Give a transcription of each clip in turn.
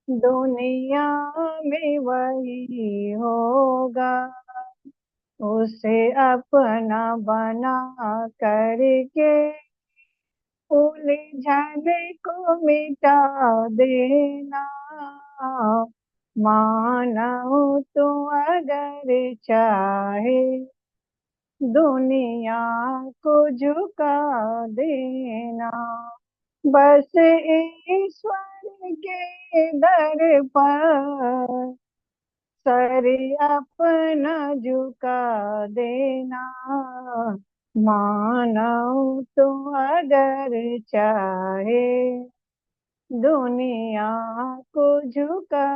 दुनिया में वही होगा, उसे अपना बना करके उलझन को मिटा देना। मानो तो अगर चाहे दुनिया को झुका देना। बस ईश्वर के दर पर सर अपना झुका देना। मानो तो अगर चाहे दुनिया को झुका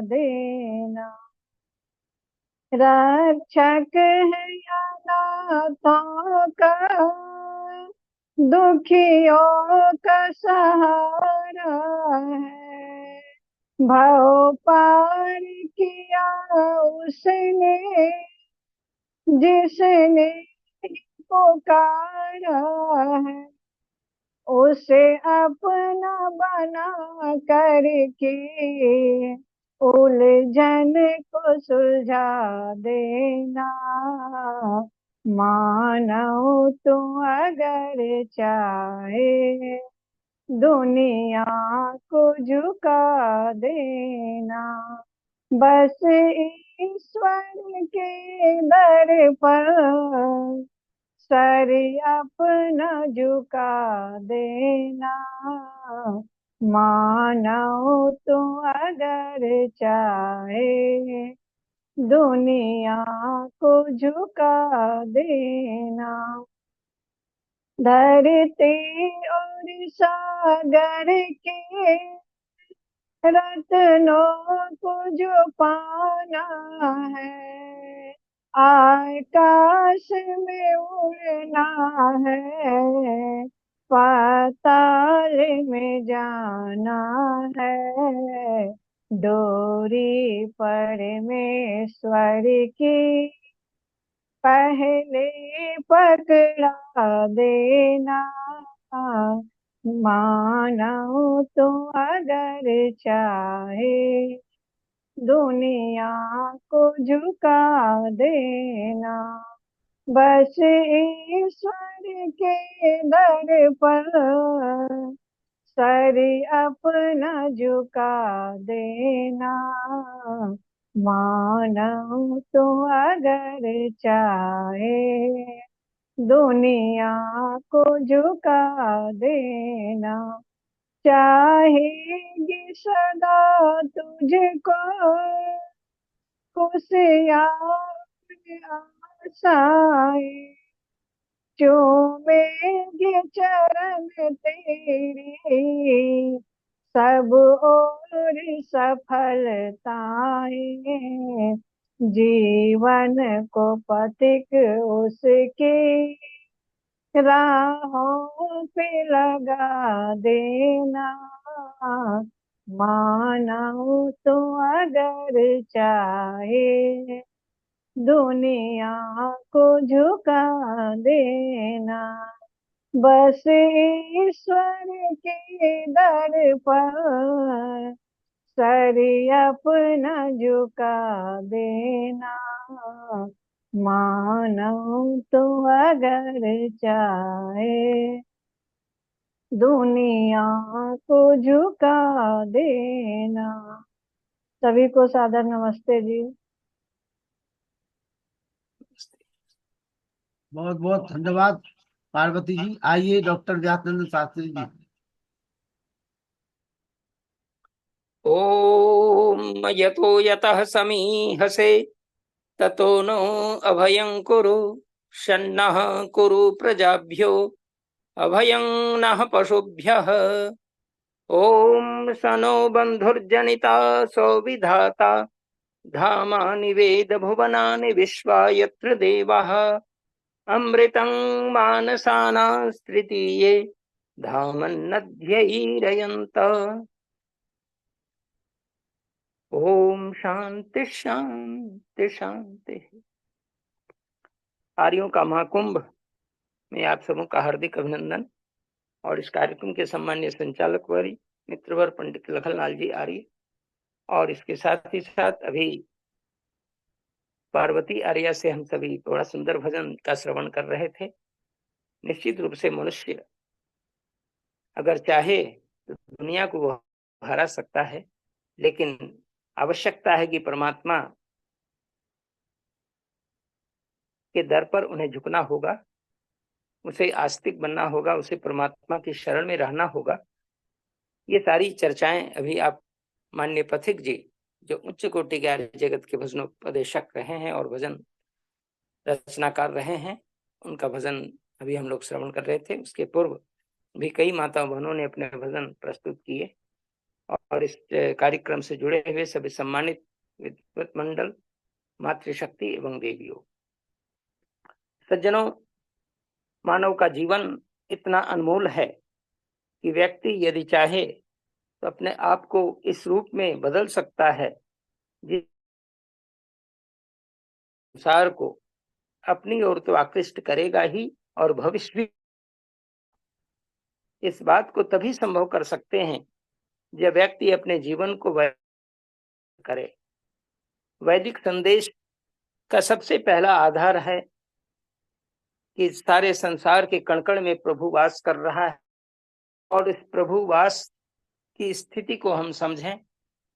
देना। रक्षक है अनाथों का, दुखियों का सहारा है। भव पार किया उसने, जिसने पुकारा है। उसे अपना बना करके उलझन को सुलझा देना। मानो तू अगर चाहे दुनिया को झुका देना। बस ईश्वर के दर पर सर अपना झुका देना। मानो तो अगर चाहे दुनिया को झुका देना। धरती और सागर के रत्नों को जो पाना है, आकाश में उड़ना है, पाताल में जाना है। डोरी परमेश्वर की पहले पकड़ा देना। मानो तो अगर चाहे दुनिया को झुका देना। बस ईश्वर के दर पर सर अपना झुका देना। मानो तो अगर चाहे दुनिया को झुका देना। चाहेगी सदा तुझको खुशियाँ आशाएं, चूमेंगे चरण तेरी सब और सफलताएं। जीवन को पथिक उसकी राहों पे लगा देना। मानो तो अगर चाहे दुनिया को झुका देना। बस ईश्वर के दर पर सर अपना झुका देना। मानो तो अगर चाहे दुनिया को झुका देना। सभी को सादर नमस्ते जी। बहुत बहुत धन्यवाद पार्वती जी। आइए डॉक्टर व्यासनंद शास्त्री जी। ओम यतो यतः समीहसे ततो नो अभयं कुरु शन्नः कुरु प्रजाभ्यो अभयं नः पशुभ्यः। ओम सनो बन्धुर्जनिता सौविधाता धामानि वेद भुवनानि विश्वा यत्र देवाः अमृतं मानसानां तृतीये धामन्नध्यैरयन्त। ओम शांति शांति शांति। आर्यों का महाकुंभ में आप सबों का हार्दिक अभिनंदन। और इस कार्यक्रम के सम्मानीय संचालक वर्य मित्रवर पंडित लखनलाल जी आर्य और इसके साथ ही साथ अभी पार्वती आर्या से हम सभी बड़ा सुंदर भजन का श्रवण कर रहे थे। निश्चित रूप से मनुष्य अगर चाहे तो दुनिया को वो हरा सकता है, लेकिन आवश्यकता है कि परमात्मा के दर पर उन्हें झुकना होगा, उसे आस्तिक बनना होगा, उसे परमात्मा की शरण में रहना होगा। ये सारी चर्चाएं अभी आप माननीय पथिक जी, जो उच्च कोटि के आर्य जगत के भजनोपदेशक रहे हैं और भजन रचनाकार रहे हैं, उनका भजन अभी हम लोग श्रवण कर रहे थे। उसके पूर्व भी कई माता बहनों ने अपने भजन प्रस्तुत किए और इस कार्यक्रम से जुड़े हुए सभी सम्मानित विद्वत मंडल, मातृशक्ति एवं देवियों, सज्जनों, मानव का जीवन इतना अनमोल है कि व्यक्ति यदि चाहे तो अपने आप को इस रूप में बदल सकता है जिस संसार को अपनी ओर तो आकृष्ट करेगा ही, और भविष्य भी। इस बात को तभी संभव कर सकते हैं जब व्यक्ति अपने जीवन को करे। वैदिक संदेश का सबसे पहला आधार है कि सारे संसार के कण-कण में प्रभु वास कर रहा है, और इस प्रभु वास की स्थिति को हम समझें।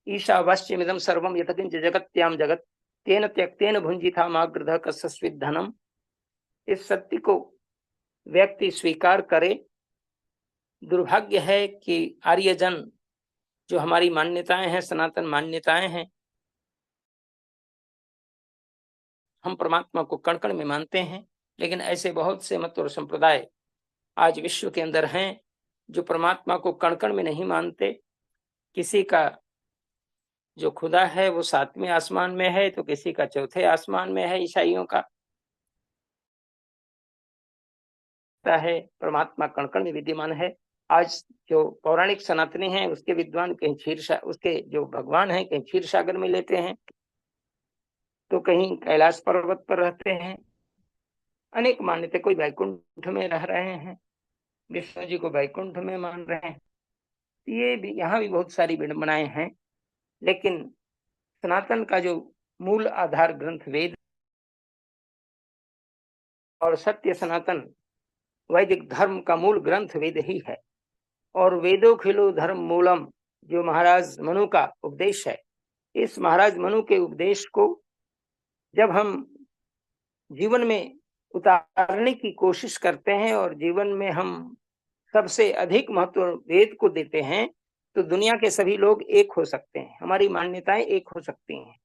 ईशावास्यमिदं सर्वं यत्किंच जगत्याम जगत तेन त्यक्तेन भुंजिता मागृधः कस्यचित् धनम। इस सत्य को व्यक्ति स्वीकार करे। दुर्भाग्य है कि आर्यजन, जो हमारी मान्यताएं हैं, सनातन मान्यताएं हैं, हम परमात्मा को कण कण में मानते हैं, लेकिन ऐसे बहुत से मत और संप्रदाय आज विश्व के अंदर हैं जो परमात्मा को कण कण में नहीं मानते। किसी का जो खुदा है वो 7वें आसमान में है, तो किसी का 4थे आसमान में है। ईसाइयों का है परमात्मा कण कण में विद्यमान है। आज जो पौराणिक सनातनी हैं उसके विद्वान कहीं उसके जो भगवान हैं कहीं क्षीर सागर में लेते हैं, तो कहीं कैलाश पर्वत पर रहते हैं। अनेक मान्यता, कोई वैकुंठ में रह रहे हैं, विष्णु जी को वैकुंठ में मान रहे हैं। ये भी, यहाँ भी बहुत सारी विडंबनाएं हैं। लेकिन सनातन का जो मूल आधार ग्रंथ वेद और सत्य सनातन वैदिक धर्म का मूल ग्रंथ वेद ही है। और वेदो खिलो धर्म मूलम, जो महाराज मनु का उपदेश है, इस महाराज मनु के उपदेश को जब हम जीवन में उतारने की कोशिश करते हैं और जीवन में हम सबसे अधिक महत्व वेद को देते हैं, तो दुनिया के सभी लोग एक हो सकते हैं, हमारी मान्यताएं एक हो सकती हैं।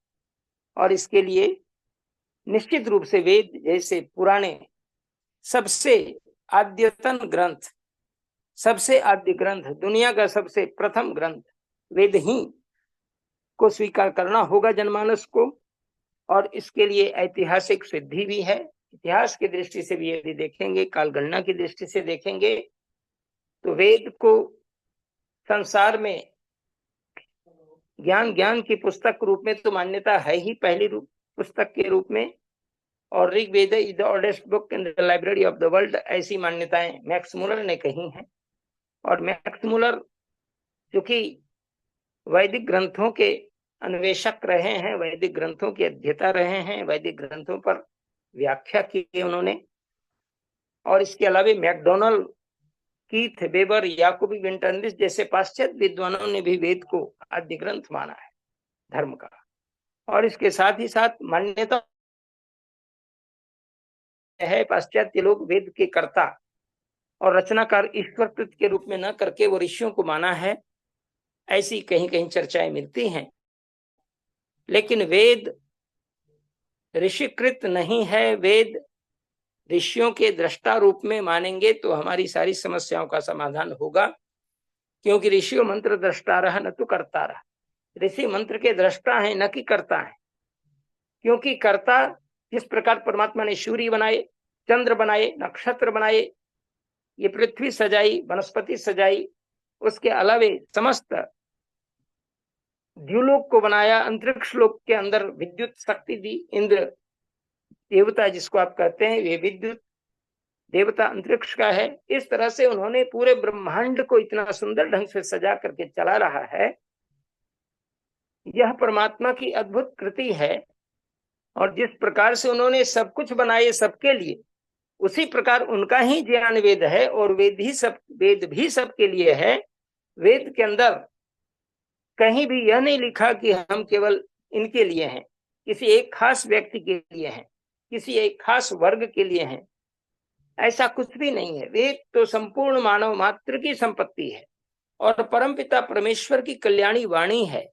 और इसके लिए निश्चित रूप से वेद जैसे पुराने सबसे आद्यतन ग्रंथ, सबसे आद्य ग्रंथ, दुनिया का सबसे प्रथम ग्रंथ वेद ही को स्वीकार करना होगा जनमानस को। और इसके लिए ऐतिहासिक सिद्धि भी है। इतिहास की दृष्टि से भी यदि देखेंगे, कालगणना की दृष्टि से देखेंगे, तो वेद को संसार में ज्ञान की पुस्तक रूप में तो मान्यता है ही, पहली पुस्तक के रूप में। और Rigveda is the oldest book in the library of the world, ऐसी मान्यताएं मैक्स मुलर ने कही हैं। और मैक्स मुलर जो कि वैदिक ग्रंथों के अन्वेषक रहे हैं, वैदिक ग्रंथों के अध्येता रहे हैं, वैदिक ग्रंथों पर व्याख्या की उन्होंने। और इसके अलावा मैकडोनल्ड, कीथ वेबर, याकूबी विंटरनिस जैसे पाश्चात्य विद्वानों ने भी वेद को आद्य ग्रंथ माना है धर्म का। और इसके साथ ही साथ मान्यता है, पाश्चात्य लोग वेद के कर्ता और रचनाकार ईश्वर कृत के रूप में न करके वो ऋषियों को माना है, ऐसी कहीं कहीं चर्चाएं मिलती हैं। लेकिन वेद ऋषिकृत नहीं है। वेद ऋषियों के दृष्टा रूप में मानेंगे तो हमारी सारी समस्याओं का समाधान होगा, क्योंकि ऋषियों मंत्र दृष्टा रहा न तो करता रहा। ऋषि मंत्र के दृष्टा है न कि करता है, क्योंकि कर्ता जिस प्रकार परमात्मा ने सूर्य बनाए, चंद्र बनाए, नक्षत्र बनाए, ये पृथ्वी सजाई, वनस्पति सजाई, उसके अलावे समस्त द्युलोक को बनाया, अंतरिक्ष लोक के अंदर विद्युत शक्ति दी। इंद्र देवता जिसको आप कहते हैं, ये विद्युत देवता अंतरिक्ष का है। इस तरह से उन्होंने पूरे ब्रह्मांड को इतना सुंदर ढंग से सजा करके चला रहा है। यह परमात्मा की अद्भुत कृति है, और जिस प्रकार से उन्होंने सब कुछ बनाए सबके लिए, उसी प्रकार उनका ही ज्ञान वेद है, और वेद भी सबके लिए है। वेद के अंदर कहीं भी यह नहीं लिखा कि हम केवल इनके लिए हैं, किसी एक खास व्यक्ति के लिए हैं, किसी एक खास वर्ग के लिए हैं, ऐसा कुछ भी नहीं है। वेद तो संपूर्ण मानव मात्र की संपत्ति है और परमपिता परमेश्वर की कल्याणी वाणी है।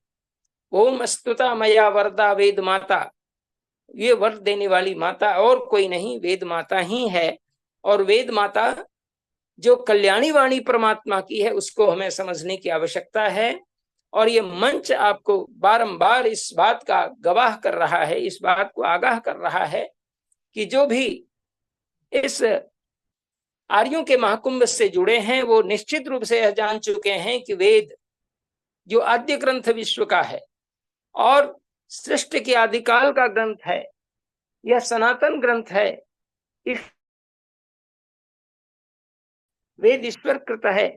ओम स्तुता मया वरदा वेद माता, ये वर देने वाली माता और कोई नहीं, वेद माता ही है। और वेद माता जो कल्याणी वाणी परमात्मा की है, उसको हमें समझने की आवश्यकता है। और ये मंच आपको बारंबार इस बात का गवाह कर रहा है, इस बात को आगाह कर रहा है कि जो भी इस आर्यों के महाकुंभ से जुड़े हैं, वो निश्चित रूप से यह जान चुके हैं कि वेद जो आद्य ग्रंथ विश्व का है और सृष्टि के आदिकाल का ग्रंथ है, यह सनातन ग्रंथ है। इस वेद ईश्वर कृत है,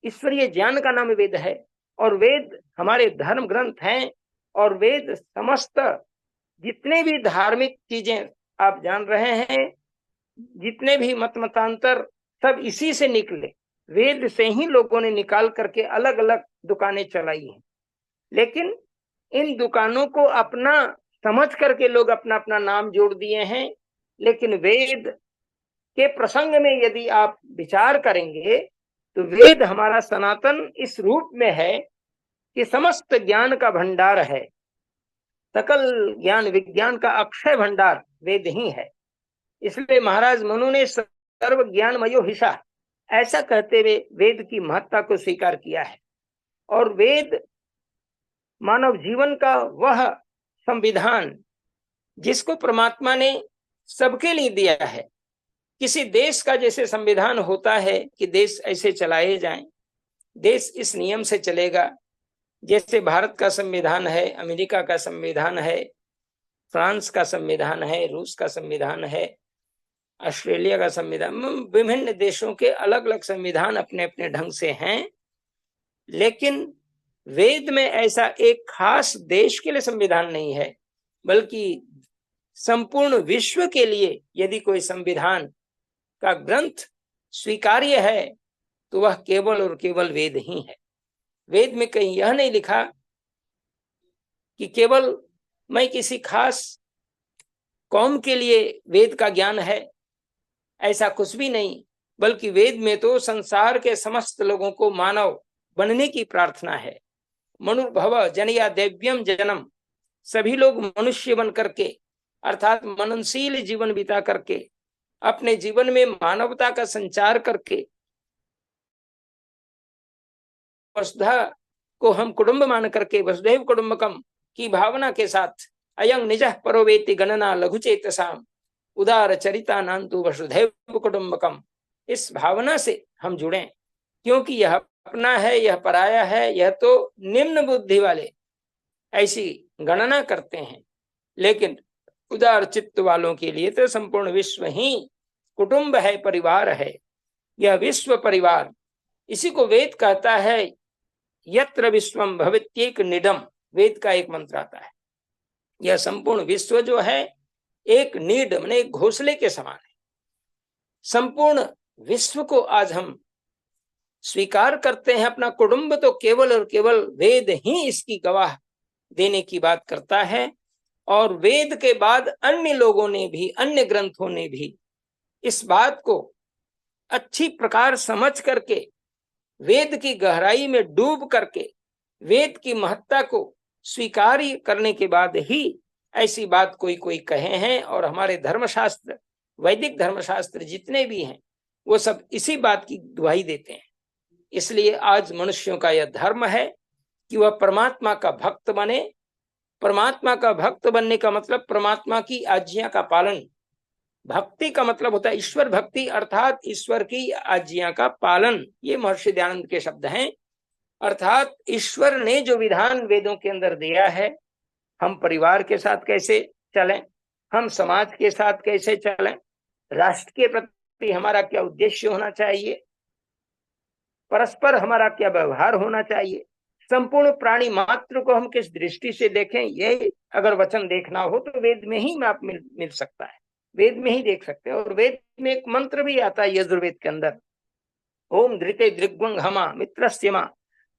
ईश्वरीय ज्ञान का नाम वेद है, और वेद हमारे धर्म ग्रंथ हैं। और वेद समस्त जितने भी धार्मिक चीजें आप जान रहे हैं, जितने भी मत मतांतर, सब इसी से निकले। वेद से ही लोगों ने निकाल करके अलग अलग दुकानें चलाई हैं, लेकिन इन दुकानों को अपना समझ करके लोग अपना अपना नाम जोड़ दिए हैं। लेकिन वेद के प्रसंग में यदि आप विचार करेंगे तो वेद हमारा सनातन इस रूप में है कि समस्त ज्ञान का भंडार है, सकल ज्ञान विज्ञान का अक्षय भंडार वेद ही है। इसलिए महाराज मनु ने सर्व ज्ञानमयो हिसा, ऐसा कहते हुए वेद की महत्ता को स्वीकार किया है। और वेद मानव जीवन का वह संविधान जिसको परमात्मा ने सबके लिए दिया है। किसी देश का जैसे संविधान होता है कि देश ऐसे चलाए जाएं, देश इस नियम से चलेगा, जैसे भारत का संविधान है, अमेरिका का संविधान है, फ्रांस का संविधान है, रूस का संविधान है, ऑस्ट्रेलिया का संविधान, विभिन्न देशों के अलग अलग संविधान अपने अपने ढंग से हैं। लेकिन वेद में ऐसा एक खास देश के लिए संविधान नहीं है, बल्कि संपूर्ण विश्व के लिए यदि कोई संविधान का ग्रंथ स्वीकार्य है तो वह केवल और केवल वेद ही है। वेद में कहीं यह नहीं लिखा कि केवल मैं किसी खास कौम के लिए वेद का ज्ञान है, ऐसा कुछ भी नहीं, बल्कि वेद में तो संसार के समस्त लोगों को मानव बनने की प्रार्थना है। मनुर्भव जनया देव्यम जन्म, सभी लोग मनुष्य बन करके अर्थात मननशील जीवन बिता करके अपने जीवन में मानवता का संचार करके वसुधा को हम कुटुंब मान करके वसुधैव कुटुंबकम की भावना के साथ अयं निजः परोवेति गणना लघुचेतसाम उदार चरिता नान्तु वसुधैव कुटुंबकम, इस भावना से हम जुड़े, क्योंकि यह अपना है, यह पराया है, यह तो निम्न बुद्धि वाले ऐसी गणना करते हैं। लेकिन उदार चित्त वालों के लिए तो संपूर्ण विश्व ही कुटुंब है, परिवार है। यह विश्व परिवार, इसी को वेद कहता है यत्र विश्वम भवित्येक निडम, वेद का एक मंत्र आता है। यह संपूर्ण विश्व जो है एक नीड माने एक घोंसले के समान है। संपूर्ण विश्व को आज हम स्वीकार करते हैं अपना कुटुंब, तो केवल और केवल वेद ही इसकी गवाह देने की बात करता है। और वेद के बाद अन्य लोगों ने भी, अन्य ग्रंथों ने भी इस बात को अच्छी प्रकार समझ करके, वेद की गहराई में डूब करके, वेद की महत्ता को स्वीकार करने के बाद ही ऐसी बात कोई कोई कहे हैं। और हमारे धर्मशास्त्र, वैदिक धर्मशास्त्र जितने भी हैं, वो सब इसी बात की गवाही देते हैं। इसलिए आज मनुष्यों का यह धर्म है कि वह परमात्मा का भक्त बने। परमात्मा का भक्त बनने का मतलब परमात्मा की आज्ञा का पालन, भक्ति का मतलब होता है ईश्वर भक्ति, अर्थात ईश्वर की आज्ञा का पालन। ये महर्षि दयानंद के शब्द हैं। अर्थात ईश्वर ने जो विधान वेदों के अंदर दिया है, हम परिवार के साथ कैसे चलें, हम समाज के साथ कैसे चलें, राष्ट्र के प्रति हमारा क्या उद्देश्य होना चाहिए, परस्पर हमारा क्या व्यवहार होना चाहिए, संपूर्ण प्राणी मात्र को हम किस दृष्टि से देखें, ये अगर वचन देखना हो तो वेद में ही आप मिल सकता है, वेद में ही देख सकते हैं। और वेद में एक मंत्र भी आता है यजुर्वेद के अंदर, ओम धृते दृग्वंग हमा मित्रस्य मा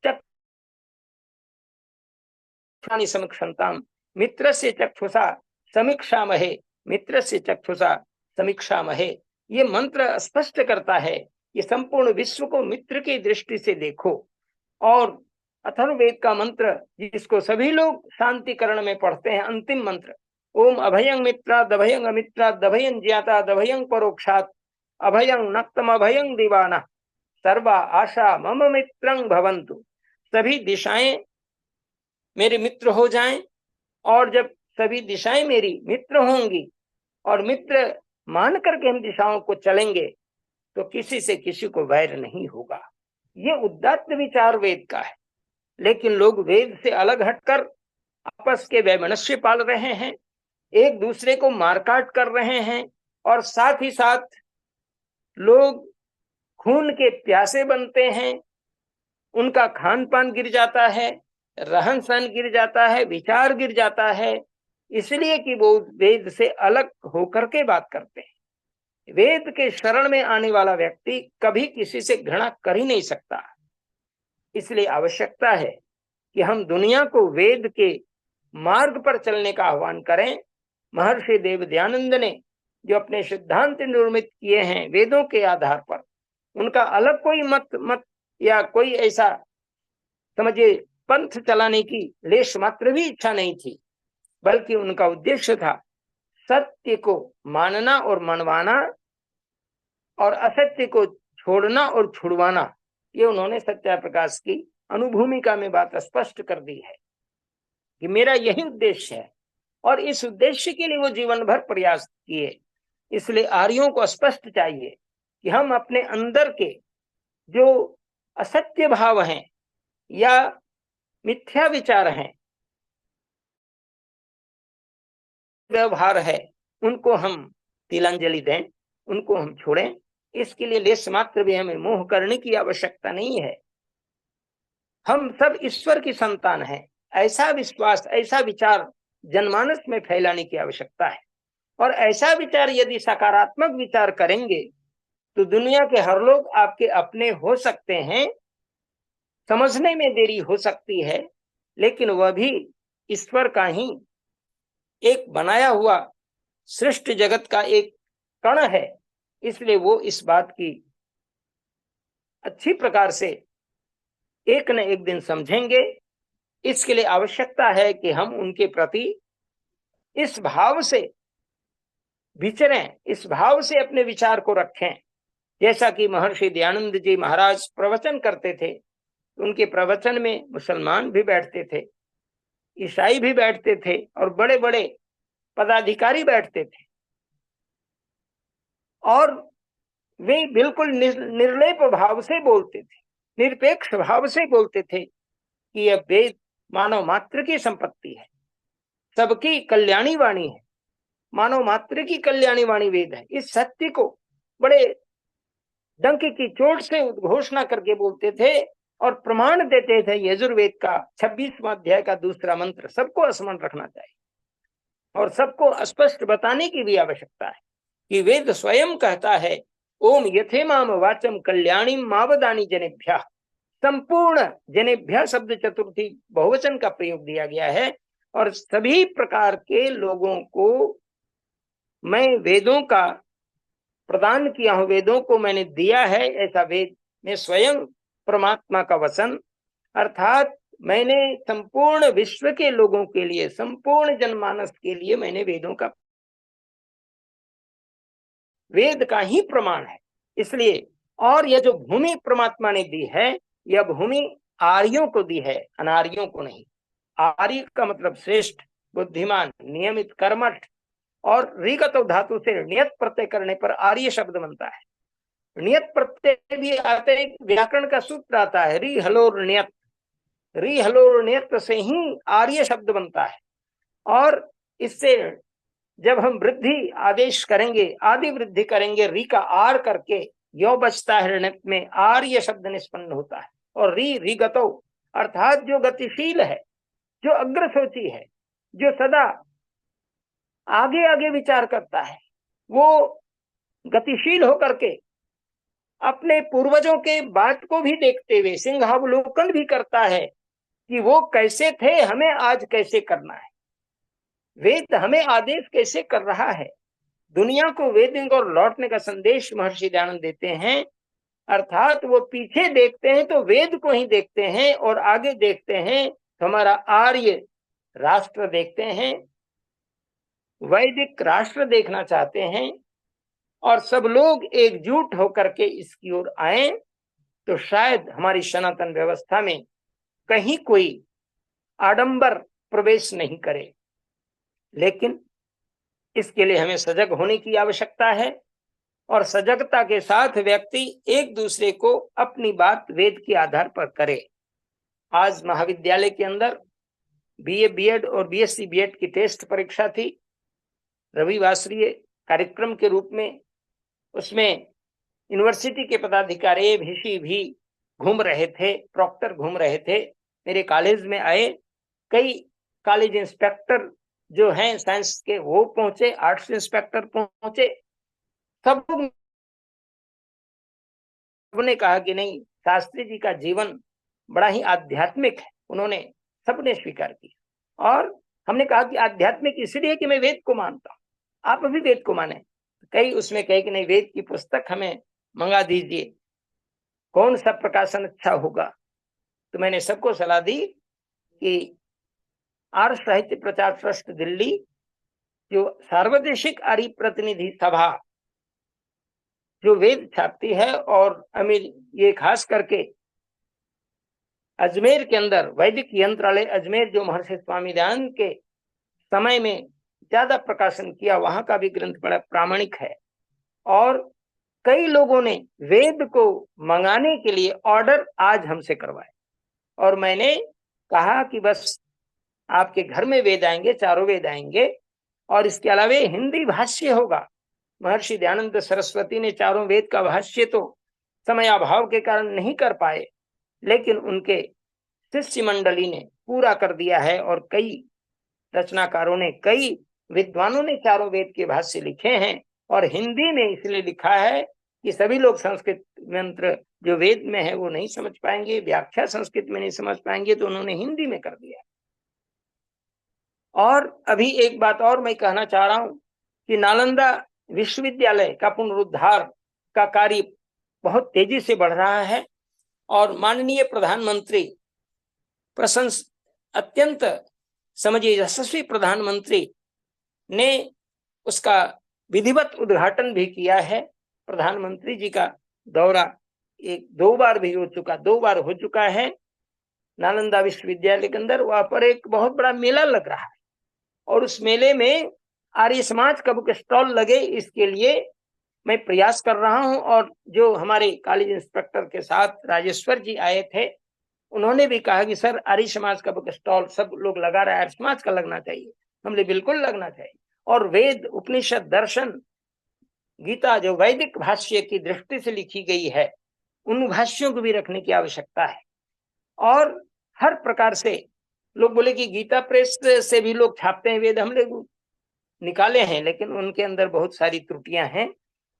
चक्षुषानि समीक्षन्ताम मित्रस्य चक्षुषा समीक्षामहे मित्रस्य चक्षुषा समीक्षामहे। ये मंत्र स्पष्ट करता है कि संपूर्ण विश्व को मित्र की दृष्टि से देखो। और अथर्ववेद का मंत्र जिसको सभी लोग शांतिकरण में पढ़ते हैं, अंतिम मंत्र, ओम अभयं मित्राद अभयं अमित्राद अभयं ज्ञाताद अभयं परोक्षात् अभयं नक्तम अभयं दीवाना सर्वा आशा मम मित्रं भवन्तु। सभी दिशाएं मेरे मित्र हो जाएं, और जब सभी दिशाएं मेरी मित्र होंगी और मित्र मान करके हम दिशाओं को चलेंगे तो किसी से किसी को वैर नहीं होगा। ये उदात्त विचार वेद का है। लेकिन लोग वेद से अलग हटकर आपस के वैमनस्य पाल रहे हैं, एक दूसरे को मारकाट कर रहे हैं, और साथ ही साथ लोग खून के प्यासे बनते हैं, उनका खान पान गिर जाता है, रहन सहन गिर जाता है, विचार गिर जाता है, इसलिए कि वो वेद से अलग होकर के बात करते हैं। वेद के शरण में आने वाला व्यक्ति कभी किसी से घृणा कर ही नहीं सकता। इसलिए आवश्यकता है कि हम दुनिया को वेद के मार्ग पर चलने का आह्वान करें। महर्षि देवदयानंद ने जो अपने सिद्धांत निर्मित किए हैं वेदों के आधार पर, उनका अलग कोई मत या कोई ऐसा समझिए पंथ चलाने की लेश मात्र भी इच्छा नहीं थी, बल्कि उनका उद्देश्य था सत्य को मानना और मनवाना और असत्य को छोड़ना और छुड़वाना। ये उन्होंने सत्याप्रकाश की अनुभूमिका में बात स्पष्ट कर दी है कि मेरा यही उद्देश्य है, और इस उद्देश्य के लिए वो जीवन भर प्रयास किए। इसलिए आर्यों को स्पष्ट चाहिए कि हम अपने अंदर के जो असत्य भाव हैं या मिथ्या विचार हैं, व्यवहार है, उनको हम तिलांजलि दें, उनको हम छोड़ें। इसके लिए लेश मात्र भी हमें मोह करने की आवश्यकता नहीं है। हम सब ईश्वर की संतान हैं, ऐसा विश्वास, ऐसा विचार जनमानस में फैलाने की आवश्यकता है। और ऐसा विचार यदि सकारात्मक विचार करेंगे तो दुनिया के हर लोग आपके अपने हो सकते हैं। समझने में देरी हो सकती है, लेकिन वह भी ईश्वर का ही एक बनाया हुआ सृष्टि जगत का एक कण है। इसलिए वो इस बात की अच्छी प्रकार से एक न एक दिन समझेंगे। इसके लिए आवश्यकता है कि हम उनके प्रति इस भाव से विचरें, इस भाव से अपने विचार को रखें। जैसा कि महर्षि दयानंद जी महाराज प्रवचन करते थे, उनके प्रवचन में मुसलमान भी बैठते थे, ईसाई भी बैठते थे, और बड़े बड़े पदाधिकारी बैठते थे, और वे बिल्कुल निर्लेप भाव से बोलते थे, निरपेक्ष भाव से बोलते थे कि यह वेद मानव मात्र की संपत्ति है, सबकी कल्याणी वाणी है, मानव मात्र की कल्याणी वाणी वेद है। इस सत्य को बड़े डंक की चोट से उद्घोषणा करके बोलते थे और प्रमाण देते थे। यजुर्वेद का 26वां अध्याय का दूसरा मंत्र सबको स्मरण रखना चाहिए, और सबको स्पष्ट बताने की भी आवश्यकता है कि वेद स्वयं कहता है, ओम यथेमाम वाचम कल्याणी मावदानी जनेभ्य। संपूर्ण जनेभ्य शब्द चतुर्थी बहुवचन का प्रयोग दिया गया है, और सभी प्रकार के लोगों को मैं वेदों का प्रदान किया हूं, वेदों को मैंने दिया है। ऐसा वेद में स्वयं परमात्मा का वचन, अर्थात मैंने संपूर्ण विश्व के लोगों के लिए, संपूर्ण जनमानस के लिए मैंने वेदों का, वेद का ही प्रमाण है। इसलिए और यह जो भूमि परमात्मा ने दी है, यह भूमि आर्यों को दी है, अनार्यों को नहीं। आर्य का मतलब श्रेष्ठ, बुद्धिमान, नियमित, कर्मठ, और ऋगत धातु से नियत प्रत्यय करने पर आर्य शब्द बनता है। नियत प्रत्यय भी आते हैं, व्याकरण का सूत्र आता है रि हलोर नियत, रि हलोर नियत से ही आर्य शब्द बनता है। और इससे जब हम वृद्धि आदेश करेंगे, आदि वृद्धि करेंगे, री का आर करके यो बचता है, नियत में आर्य शब्द निष्पन्न होता है। और रि ऋगतो अर्थात जो गतिशील है, जो अग्रसोची है, जो सदा आगे आगे विचार करता है, वो गतिशील होकर के अपने पूर्वजों के बात को भी देखते हुए सिंहावलोकन भी करता है कि वो कैसे थे, हमें आज कैसे करना है, वेद हमें आदेश कैसे कर रहा है। दुनिया को वेद और लौटने का संदेश महर्षि दयानंद देते हैं। अर्थात वो पीछे देखते हैं तो वेद को ही देखते हैं, और आगे देखते हैं तो हमारा आर्य राष्ट्र देखते हैं, वैदिक राष्ट्र देखना चाहते हैं, और सब लोग एकजुट होकर के इसकी ओर आए तो शायद हमारी सनातन व्यवस्था में कहीं कोई आडंबर प्रवेश नहीं करे। लेकिन इसके लिए हमें सजग होने की आवश्यकता है, और सजगता के साथ व्यक्ति एक दूसरे को अपनी बात वेद के आधार पर करे। आज महाविद्यालय के अंदर बीए बीएड और बीएससी बीएड की टेस्ट परीक्षा थी, रविवासरीय कार्यक्रम के रूप में। उसमें यूनिवर्सिटी के पदाधिकारी भिषी भी घूम रहे थे, प्रॉक्टर घूम रहे थे, मेरे कॉलेज में आए। कई कॉलेज इंस्पेक्टर जो हैं साइंस के वो पहुंचे, आर्ट्स इंस्पेक्टर पहुंचे। सब ने कहा कि नहीं, शास्त्री जी का जीवन बड़ा ही आध्यात्मिक है, उन्होंने सबने स्वीकार किया। और हमने कहा कि आध्यात्मिक इसलिए कि मैं वेद को मानता हूं, आप भी वेद को माने। कई उसमें कहे कि नहीं, वेद की पुस्तक हमें मंगा दीजिए, कौन सा प्रकाशन अच्छा होगा। तो मैंने सबको सलाह दी कि आर्य साहित्य प्रचार ट्रस्ट दिल्ली, जो सार्वदेशिक आर्य प्रतिनिधि सभा जो वेद छापती है, और अमीर ये खास करके अजमेर के अंदर वैदिक यंत्रालय अजमेर जो महर्षि स्वामी दयानंद के समय में ज्यादा प्रकाशन किया, वहां का भी ग्रंथ बड़ा प्रामाणिक है। और कई लोगों ने वेद को मंगाने के लिए ऑर्डर आज हमसे करवाए, और मैंने कहा कि बस आपके घर में वेद आएंगे, चारों वेद आएंगे, और इसके अलावा हिंदी भाष्य होगा। महर्षि दयानंद सरस्वती ने चारों वेद का भाष्य तो समय अभाव के कारण नहीं कर पाए, लेकिन उनके शिष्य मंडली ने पूरा कर दिया है, और कई रचनाकारों ने, कई विद्वानों ने चारों वेद के भाष्य लिखे हैं। और हिंदी में इसलिए लिखा है कि सभी लोग संस्कृत मंत्र जो वेद में है वो नहीं समझ पाएंगे, व्याख्या संस्कृत में नहीं समझ पाएंगे, तो उन्होंने हिंदी में कर दिया। और अभी एक बात और मैं कहना चाह रहा हूं कि नालंदा विश्वविद्यालय का पुनरुद्धार का कार्य बहुत तेजी से बढ़ रहा है, और माननीय प्रधानमंत्री अत्यंत समझिए यशस्वी प्रधानमंत्री ने उसका विधिवत उद्घाटन भी किया है। प्रधानमंत्री जी का दौरा दो बार हो चुका है नालंदा विश्वविद्यालय के अंदर। वहां पर एक बहुत बड़ा मेला लग रहा है, और उस मेले में आर्य समाज का बुक स्टॉल लगे, इसके लिए मैं प्रयास कर रहा हूं। और जो हमारे कॉलेज इंस्पेक्टर के साथ राजेश्वर जी आए थे, उन्होंने भी कहा कि सर आर्य समाज का बुक स्टॉल सब लोग लगा रहा है, आर्य समाज का लगना चाहिए। हमने बिल्कुल लगना चाहिए। और वेद, उपनिषद, दर्शन, गीता जो वैदिक भाष्य की दृष्टि से लिखी गई है, उन भाष्यों को भी रखने की आवश्यकता है। और हर प्रकार से लोग बोले कि गीता प्रेस से भी लोग छापते हैं वेद, हम लोग निकाले हैं, लेकिन उनके अंदर बहुत सारी त्रुटियां हैं।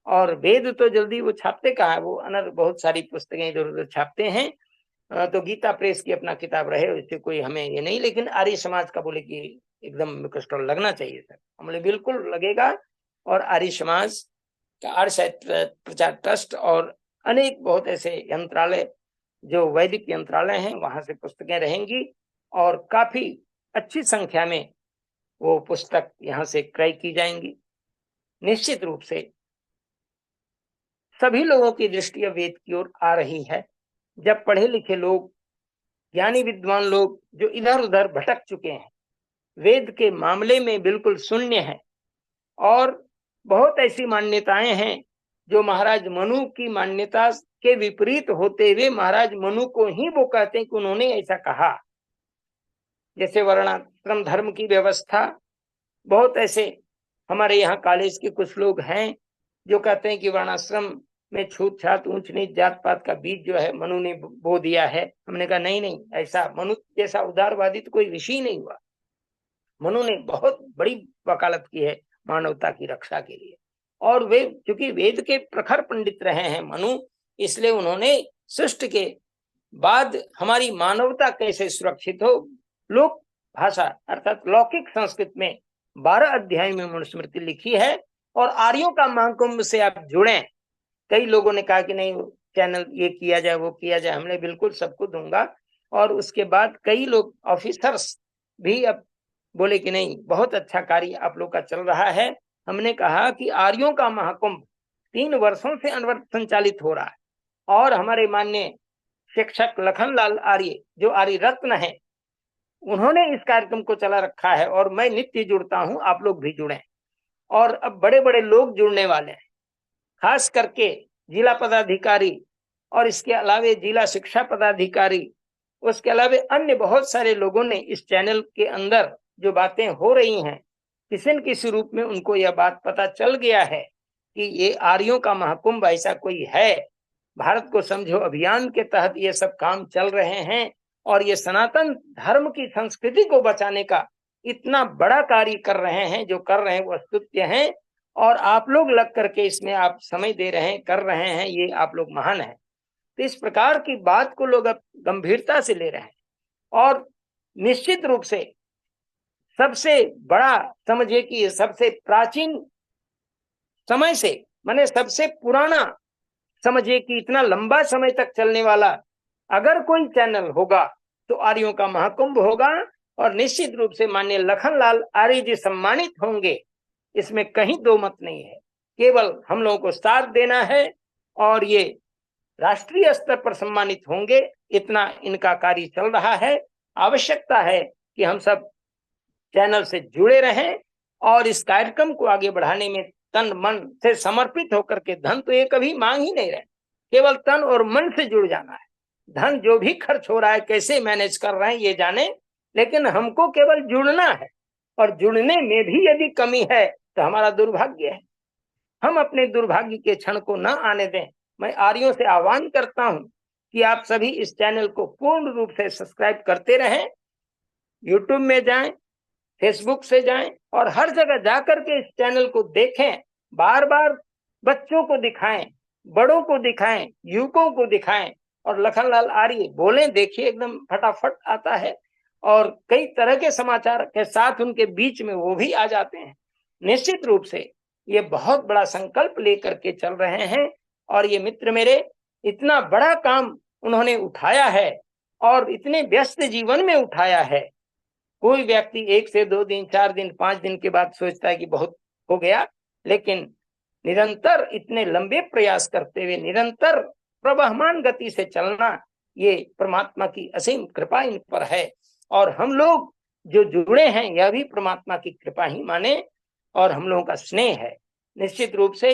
और वेद तो जल्दी वो छापते कहाँ है, वो अनर बहुत सारी पुस्तकें इधर उधर छापते हैं। तो गीता प्रेस की अपना किताब रहे, उससे कोई हमें ये नहीं। लेकिन आर्य समाज का बोले कि एकदम स्टॉल लगना चाहिए सर, हमने बिल्कुल लगेगा। और आर्य समाज का आर्य साहित्य प्रचार ट्रस्ट और अनेक बहुत ऐसे यंत्रालय जो वैदिक यंत्रालय हैं, वहां से पुस्तकें रहेंगी, और काफी अच्छी संख्या में वो पुस्तक यहाँ से क्रय की जाएंगी। निश्चित रूप से सभी लोगों की दृष्टि वेद की ओर आ रही है। जब पढ़े लिखे लोग, ज्ञानी विद्वान लोग जो इधर उधर भटक चुके हैं, वेद के मामले में बिल्कुल शून्य है, और बहुत ऐसी मान्यताएं हैं जो महाराज मनु की मान्यता के विपरीत होते हुए महाराज मनु को ही वो कहते हैं कि उन्होंने ऐसा कहा। जैसे वर्णाश्रम धर्म की व्यवस्था, बहुत ऐसे हमारे यहाँ कॉलेज के कुछ लोग हैं जो कहते हैं कि वर्णाश्रम में छूत छात ऊंच नीच जात पात का बीज जो है मनु ने बो दिया है। हमने कहा नहीं नहीं, ऐसा मनु जैसा उदारवादी तो कोई ऋषि नहीं हुआ। मनु ने बहुत बड़ी वकालत की है मानवता की रक्षा के लिए। और वे चूंकि वेद के प्रखर पंडित रहे हैं मनु, इसलिए उन्होंने सृष्टि के बाद हमारी मानवता कैसे सुरक्षित हो, लोक भाषा अर्थात लौकिक संस्कृत में 12 अध्याय में मनुस्मृति लिखी है। और आर्यों का महाकुंभ से आप जुड़े। कई लोगों ने कहा कि नहीं चैनल ये किया जाए वो किया जाए, हमने बिल्कुल सबको दूंगा। और उसके बाद कई लोग ऑफिसर्स भी अब बोले कि नहीं बहुत अच्छा कार्य आप लोग का चल रहा है। हमने कहा कि आर्यों का महाकुंभ 3 वर्षों से अनवरत संचालित हो रहा है और हमारे माननीय शिक्षक लखनलाल आर्य जो आर्य रत्न है, उन्होंने इस कार्यक्रम को चला रखा है और मैं नित्य जुड़ता हूं, आप लोग भी जुड़े। और अब बड़े बड़े लोग जुड़ने वाले हैं, खास करके जिला पदाधिकारी और इसके अलावे जिला शिक्षा पदाधिकारी, उसके अलावे अन्य बहुत सारे लोगों ने इस चैनल के अंदर जो बातें हो रही हैं, किसी न किसी रूप में उनको यह बात पता चल गया है कि ये आर्यों का महाकुंभ ऐसा कोई है। भारत को समझो अभियान के तहत ये सब काम चल रहे हैं और ये सनातन धर्म की संस्कृति को बचाने का इतना बड़ा कार्य कर रहे हैं। जो कर रहे हैं वो स्तुत्य हैं और आप लोग लग करके इसमें आप समय दे रहे हैं, कर रहे हैं, ये आप लोग महान हैं। तो इस प्रकार की बात को लोग अब गंभीरता से ले रहे हैं और निश्चित रूप से सबसे बड़ा समझिए कि सबसे प्राचीन समय से माने सबसे पुराना समझिए कि इतना लंबा समय तक चलने वाला अगर कोई चैनल होगा तो आर्यों का महाकुंभ होगा। और निश्चित रूप से माननीय लखनलाल आर्य जी सम्मानित होंगे, इसमें कहीं दो मत नहीं है। केवल हम लोगों को साथ देना है और ये राष्ट्रीय स्तर पर सम्मानित होंगे, इतना इनका कार्य चल रहा है। आवश्यकता है कि हम सब चैनल से जुड़े रहें और इस कार्यक्रम को आगे बढ़ाने में तन मन से समर्पित होकर के, धन तो ये कभी मांग ही नहीं रहे, केवल तन और मन से जुड़ जाना है। धन जो भी खर्च हो रहा है कैसे मैनेज कर रहे हैं ये जाने, लेकिन हमको केवल जुड़ना है। और जुड़ने में भी यदि कमी है तो हमारा दुर्भाग्य है, हम अपने दुर्भाग्य के क्षण को न आने दें। मैं आर्यों से आह्वान करता हूं कि आप सभी इस चैनल को पूर्ण रूप से सब्सक्राइब करते रहें, यूट्यूब में जाएं, फेसबुक से जाएं और हर जगह जाकर के इस चैनल को देखें। बार बार बच्चों को दिखाएं, बड़ों को दिखाएं, युवकों को दिखाएं और लखनलाल आर्य बोलें, देखिए एकदम फटाफट आता है और कई तरह के समाचार के साथ उनके बीच में वो भी आ जाते हैं। निश्चित रूप से ये बहुत बड़ा संकल्प लेकर के चल रहे हैं और ये मित्र मेरे इतना बड़ा काम उन्होंने उठाया है और इतने व्यस्त जीवन में उठाया है। कोई व्यक्ति 1 से 2 दिन, 4 दिन, 5 दिन के बाद सोचता है कि बहुत हो गया, लेकिन निरंतर इतने लंबे प्रयास करते हुए निरंतर प्रवहमान गति से चलना, ये परमात्मा की असीम कृपा इन पर है। और हम लोग जो जुड़े हैं यह भी परमात्मा की कृपा ही माने और हम लोगों का स्नेह है। निश्चित रूप से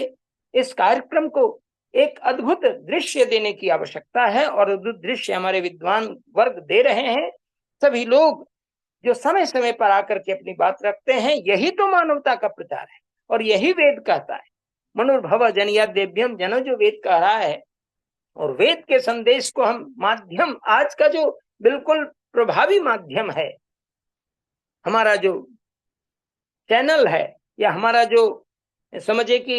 इस कार्यक्रम को एक अद्भुत दृश्य देने की आवश्यकता है और अद्भुत दृश्य हमारे विद्वान वर्ग दे रहे हैं। सभी लोग जो समय समय पर आकर के अपनी बात रखते हैं, यही तो मानवता का प्रचार है और यही वेद कहता है। मनुर्भव जनयादेभ्यम, जनो जो वेद कह रहा है और वेद के संदेश को हम माध्यम, आज का जो बिल्कुल प्रभावी माध्यम है हमारा जो चैनल है या हमारा जो समझे कि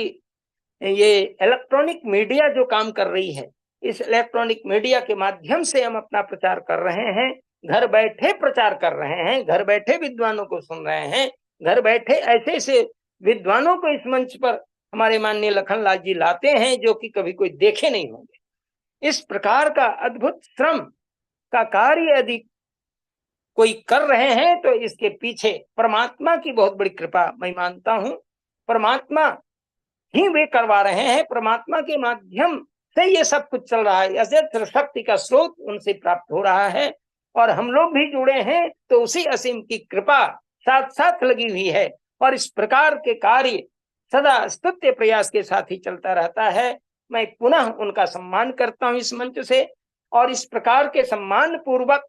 ये इलेक्ट्रॉनिक मीडिया जो काम कर रही है, इस इलेक्ट्रॉनिक मीडिया के माध्यम से हम अपना प्रचार कर रहे हैं। घर बैठे प्रचार कर रहे हैं, घर बैठे विद्वानों को सुन रहे हैं, घर बैठे ऐसे ऐसे विद्वानों को इस मंच पर हमारे माननीय लखनलाल जी लाते हैं जो कि कभी कोई देखे नहीं होंगे। इस प्रकार का अद्भुत श्रम का कार्य यदि कोई कर रहे हैं तो इसके पीछे परमात्मा की बहुत बड़ी कृपा मैं मानता हूं। परमात्मा ही वे करवा रहे हैं, परमात्मा के माध्यम से ये सब कुछ चल रहा है। अजस्त्र शक्ति का स्रोत उनसे प्राप्त हो रहा है और हम लोग भी जुड़े हैं तो उसी असीम की कृपा साथ साथ लगी हुई है और इस प्रकार के कार्य सदा स्तुत्य प्रयास के साथ ही चलता रहता है। मैं पुनः उनका सम्मान करता हूं इस मंच से और इस प्रकार के सम्मान पूर्वक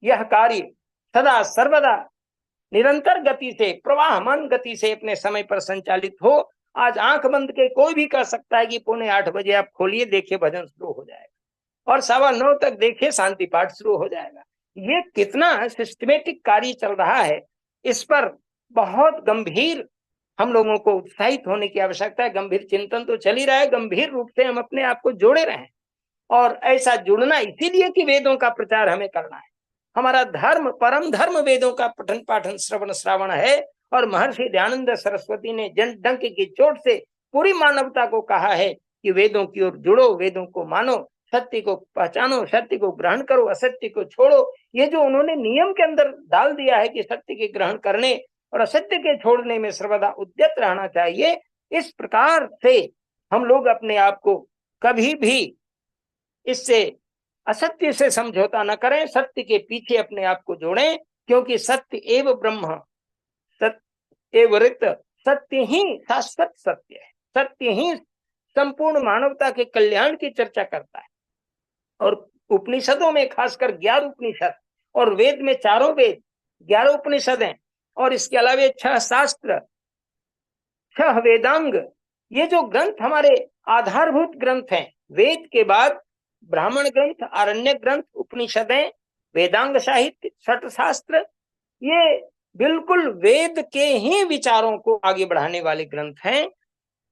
यह कार्य सदा सर्वदा निरंतर गति से, प्रवाहमान गति से अपने समय पर संचालित हो आज आंख बंद के कोई भी कह सकता है कि 7:45 आप खोलिए, देखिए भजन शुरू हो जाएगा, और 9:15 तक देखिए शांति पाठ शुरू हो जाएगा। ये कितना सिस्टमेटिक कार्य चल रहा है, इस पर बहुत गंभीर हम लोगों को उत्साहित होने की आवश्यकता है। गंभीर चिंतन तो चल ही रहा है, गंभीर रूप से हम अपने आप को जोड़े रहें, और ऐसा जुड़ना इसीलिए कि वेदों का प्रचार हमें करना है। हमारा धर्म, परम धर्म वेदों का पठन पाठन श्रवण श्रावण है, और महर्षि दयानंद सरस्वती ने जन डंक की चोट से पूरी मानवता को कहा है कि वेदों की ओर जुड़ो, वेदों को मानो, सत्य को पहचानो, सत्य को ग्रहण करो, असत्य को छोड़ो। ये जो उन्होंने नियम के अंदर डाल दिया है कि सत्य के ग्रहण करने और असत्य के छोड़ने में सर्वदा उद्यत रहना चाहिए, इस प्रकार से हम लोग अपने आप को कभी भी इससे असत्य से समझौता न करें, सत्य के पीछे अपने आप को जोड़ें, क्योंकि सत्य एव ब्रह्म, सत्य एव ऋत, सत्य ही शाश्वत सत्य है, सत्य ही संपूर्ण मानवता के कल्याण की चर्चा करता है। और उपनिषदों में खासकर 11 उपनिषद, और वेद में 4 वेद, 11 उपनिषद हैं, और इसके अलावे 6 शास्त्र, 6 वेदांग, ये जो ग्रंथ हमारे आधारभूत ग्रंथ हैं। वेद के बाद ब्राह्मण ग्रंथ, आरण्य ग्रंथ, उपनिषदें, वेदांग साहित्य, 6 शास्त्र, ये बिल्कुल वेद के ही विचारों को आगे बढ़ाने वाले ग्रंथ हैं।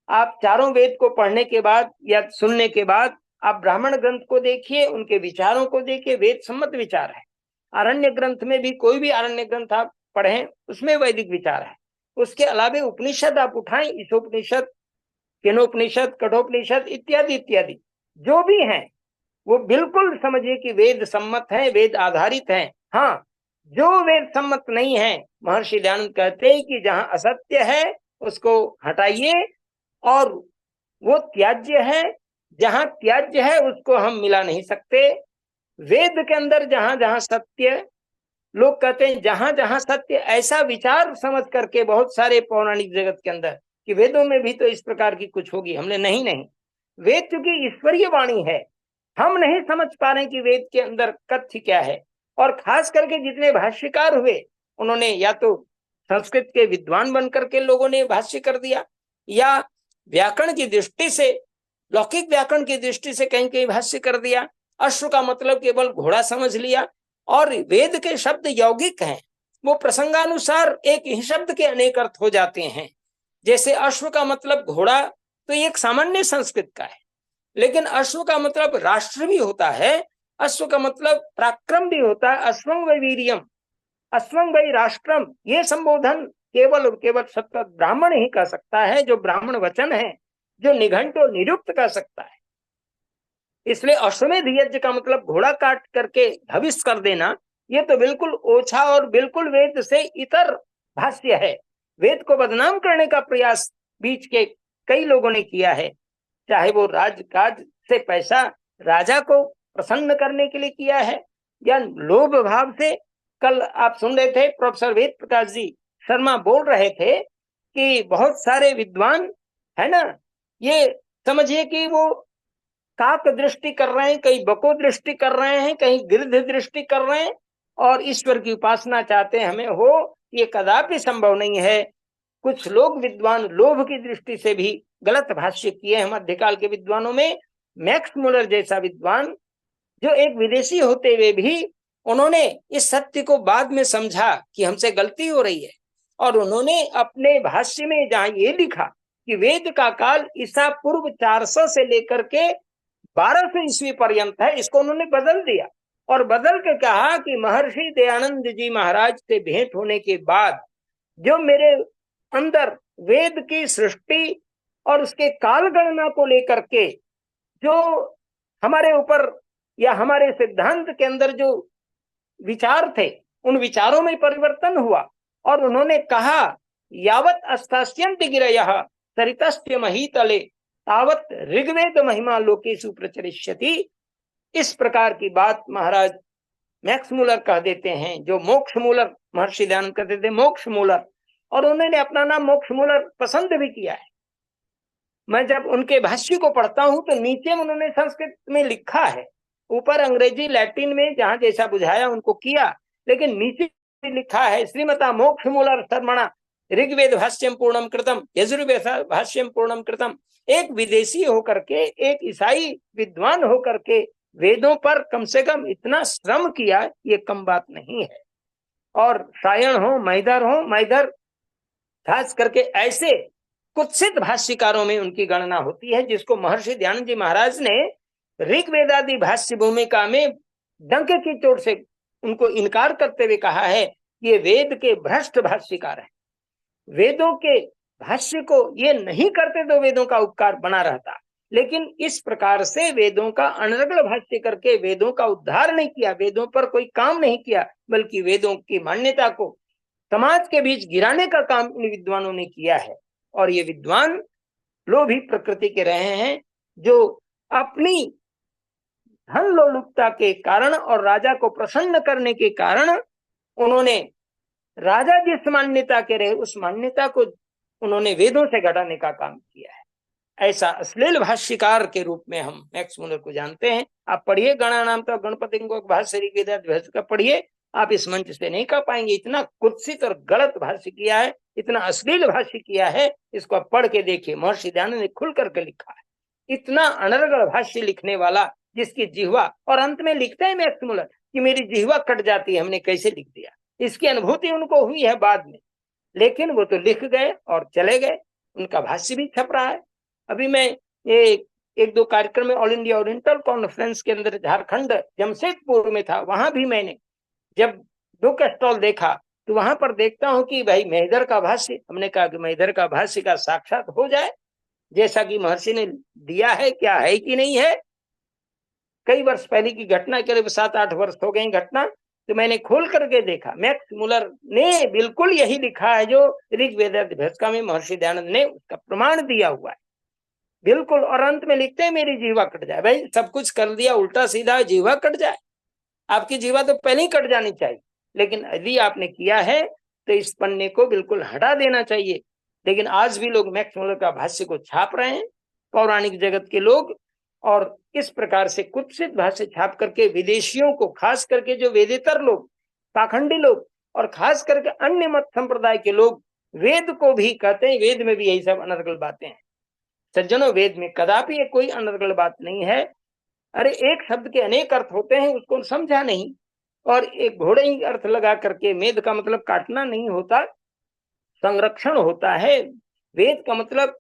आप चारों वेद को पढ़ने के बाद या सुनने के बाद आप ब्राह्मण ग्रंथ को देखिए, उनके विचारों को देखिए, वेद सम्मत विचार है। आरण्य ग्रंथ में भी कोई भी आरण्य ग्रंथ आप पढ़ें, उसमें वैदिक विचार है। उसके अलावे उपनिषद आप उठाएं, ईशोपनिषद, केनोपनिषद, कठोपनिषद इत्यादि इत्यादि जो भी हैं, वो बिल्कुल समझिए कि वेद सम्मत है, वेद आधारित है। हाँ, जो वेद सम्मत नहीं है, महर्षि दयानंद कहते हैं कि जहां असत्य है उसको हटाइए, और वो त्याज्य है, जहां त्याज्य है उसको हम मिला नहीं सकते। वेद के अंदर जहां जहां सत्य, लोग कहते हैं जहां जहां सत्य, ऐसा विचार समझ करके बहुत सारे पौराणिक जगत के अंदर कि वेदों में भी तो इस प्रकार की कुछ होगी। हमने नहीं, वेद चूंकि ईश्वरीय वाणी है, हम नहीं समझ पा रहे कि वेद के अंदर तथ्य क्या है। और खास करके जितने भाष्यकार हुए, उन्होंने या तो संस्कृत के विद्वान बनकर के लोगों ने भाष्य कर दिया, या व्याकरण की दृष्टि से, लौकिक व्याकरण की दृष्टि से कहीं कहीं भाष्य कर दिया। अश्व का मतलब केवल घोड़ा समझ लिया, और वेद के शब्द यौगिक हैं, वो प्रसंगानुसार एक ही शब्द के अनेक अर्थ हो जाते हैं। जैसे अश्व का मतलब घोड़ा तो एक सामान्य संस्कृत का है, लेकिन अश्व का मतलब राष्ट्र भी होता है, अश्व का मतलब पराक्रम भी होता है। अश्वं वै वीर्यम, अश्वं वै राष्ट्रम, ये संबोधन केवल और केवल सत्य ब्राह्मण ही कर सकता है, जो ब्राह्मण वचन है, जो निघंट और निरुक्त कर सकता है। इसलिए अश्वमेध यज्ञ का मतलब घोड़ा काट करके भविष्य कर देना, ये तो बिल्कुल ओछा और बिल्कुल वेद से इतर भाष्य है। वेद को बदनाम करने का प्रयास बीच के कई लोगों ने किया है, चाहे वो राजकाज से पैसा राजा को प्रसन्न करने के लिए किया है, या लोभ भाव से। कल आप सुन रहे थे, प्रोफेसर वेद प्रकाश जी शर्मा बोल रहे थे कि बहुत सारे विद्वान है ना, ये समझिए कि वो काक दृष्टि कर रहे हैं, कहीं बको दृष्टि कर रहे हैं, कहीं गिरध दृष्टि कर रहे हैं, और ईश्वर की उपासना चाहते हैं हमें हो, ये कदापि संभव नहीं है। कुछ लोग विद्वान लोभ की दृष्टि से भी गलत भाष्य किए हैं मध्यकाल के विद्वानों में। मैक्स मुलर जैसा विद्वान, जो एक विदेशी होते हुए भी उन्होंने इस सत्य को बाद में समझा कि हमसे गलती हो रही है, और उन्होंने अपने भाष्य में जहां ये लिखा कि वेद का काल ईसा पूर्व 400 से लेकर के 1200 ईस्वी पर्यंत है, इसको उन्होंने बदल दिया, और बदल के कहा कि महर्षि दयानंद जी महाराज से भेंट होने के बाद जो मेरे अंदर वेद की सृष्टि और उसके काल गणना को लेकर के जो हमारे ऊपर या हमारे सिद्धांत के अंदर जो विचार थे, उन विचारों में परिवर्तन हुआ। और उन्होंने कहा, यावत अस्तास्यन्त गिरयः सरितस्य महीतले तावत ऋग्वेद महिमा लोकेषु प्रचरिष्यति। इस प्रकार की बात महाराज मैक्स मूलर कह देते हैं, जो मोक्ष मूलर महर्षि दयानंद कहते थे, मोक्ष मूलर, और उन्होंने अपना नाम मोक्ष मूलर पसंद भी किया है। मैं जब उनके भाष्य को पढ़ता हूं तो नीचे उन्होंने संस्कृत में लिखा है, ऊपर अंग्रेजी लैटिन में जहां जैसा बुझाया उनको किया, लेकिन नीचे लिखा है श्रीमता मोक्ष मूलर शर्मणा ऋग्वेद भाष्यम पूर्णम कृतम, यजुर्वेद भाष्यम पूर्णम कृतम। एक विदेशी होकर के, एक ईसाई विद्वान होकर के वेदों पर कम से कम इतना श्रम किया, ये कम बात नहीं है। और सायण हो, मैदर खास करके ऐसे कुत्सित भाष्यकारों में उनकी गणना होती है, जिसको महर्षि दयानंद जी महाराज ने ऋग्वेदादि भाष्य भूमिका में डंके की चोट से उनको इनकार करते हुए कहा है कि ये वेद के भ्रष्ट भाष्यकार हैं। वेदों के भाष्य को ये नहीं करते तो वेदों का उपकार बना रहता, लेकिन इस प्रकार से वेदों का अनर्गल भाष्य करके वेदों का उद्धार नहीं किया, वेदों पर कोई काम नहीं किया, बल्कि वेदों की मान्यता को समाज के बीच गिराने का काम इन विद्वानों ने किया है। और ये विद्वान लोभी प्रकृति के रहे हैं, जो अपनी धन लोलुपता के कारण और राजा को प्रसन्न करने के कारण उन्होंने राजा जिस मान्यता के रहे उस मान्यता को उन्होंने वेदों से घटाने का काम किया है। ऐसा अश्लील भाष्यकार के रूप में हम मैक्स मुलर को जानते हैं। आप पढ़िए गणानाम तो गणपति भाष्य ऋग्वेद का पढ़िए, आप इस मंच से नहीं कर पाएंगे। इतना कुत्सित और गलत भाष्य किया है, इतना अश्लील भाष्य किया है, इसको आप पढ़ के देखिए। महर्षि दयानंद ने खुल करके लिखा है। इतना अनर्गल भाष्य लिखने वाला, जिसकी जिह्वा, और अंत में लिखते हैं मैक्स मुलर कि मेरी जिह्वा कट जाती है, हमने कैसे लिख दिया। इसकी अनुभूति उनको हुई है बाद में, लेकिन वो तो लिख गए और चले गए। उनका भाष्य भी छप रहा है। अभी मैं एक दो कार्यक्रम में ऑल इंडिया ओरिएंटल कॉन्फ्रेंस के अंदर झारखंड जमशेदपुर में था, वहां भी मैंने जब बुक स्टॉल देखा तो वहां पर देखता हूं कि भाई मैदर का भाष्य, हमने कहा कि मैदर का भाष्य का साक्षात हो जाए जैसा कि महर्षि ने दिया है, क्या है कि नहीं है। कई वर्ष पहले की घटना, करीब 7-8 वर्ष हो गए घटना, तो मैंने खोल करके देखा, मैक्स मुलर ने बिल्कुल यही लिखा है जो ऋग्वेद भाष्य में महर्षि दयानंद ने उसका प्रमाण दिया हुआ है, बिल्कुल। और अंत में लिखते हैं मेरी जीवा कट जाए। भाई सब कुछ कर दिया उल्टा सीधा, जीवा कट जाए? आपकी जीवा तो पहले ही कट जानी चाहिए, लेकिन यदि आपने किया है तो इस पन्ने को बिल्कुल हटा देना चाहिए। लेकिन आज भी लोग मैक्स मुलर का भाष्य को छाप रहे हैं, पौराणिक जगत के लोग, और इस प्रकार से कुत्सित भाष्य छाप करके विदेशियों को, खास करके जो वेदेतर लोग, पाखंडी लोग, और खास करके अन्य मत संप्रदाय के लोग वेद को भी कहते हैं वेद में भी यही सब अनर्गल बातें हैं। सज्जनों, वेद में कदापि कोई अनर्गल बात नहीं है। अरे एक शब्द के अनेक अर्थ होते हैं, उसको समझा नहीं, और एक घोड़े ही अर्थ लगा करके, वेद का मतलब काटना नहीं होता, संरक्षण होता है। वेद का मतलब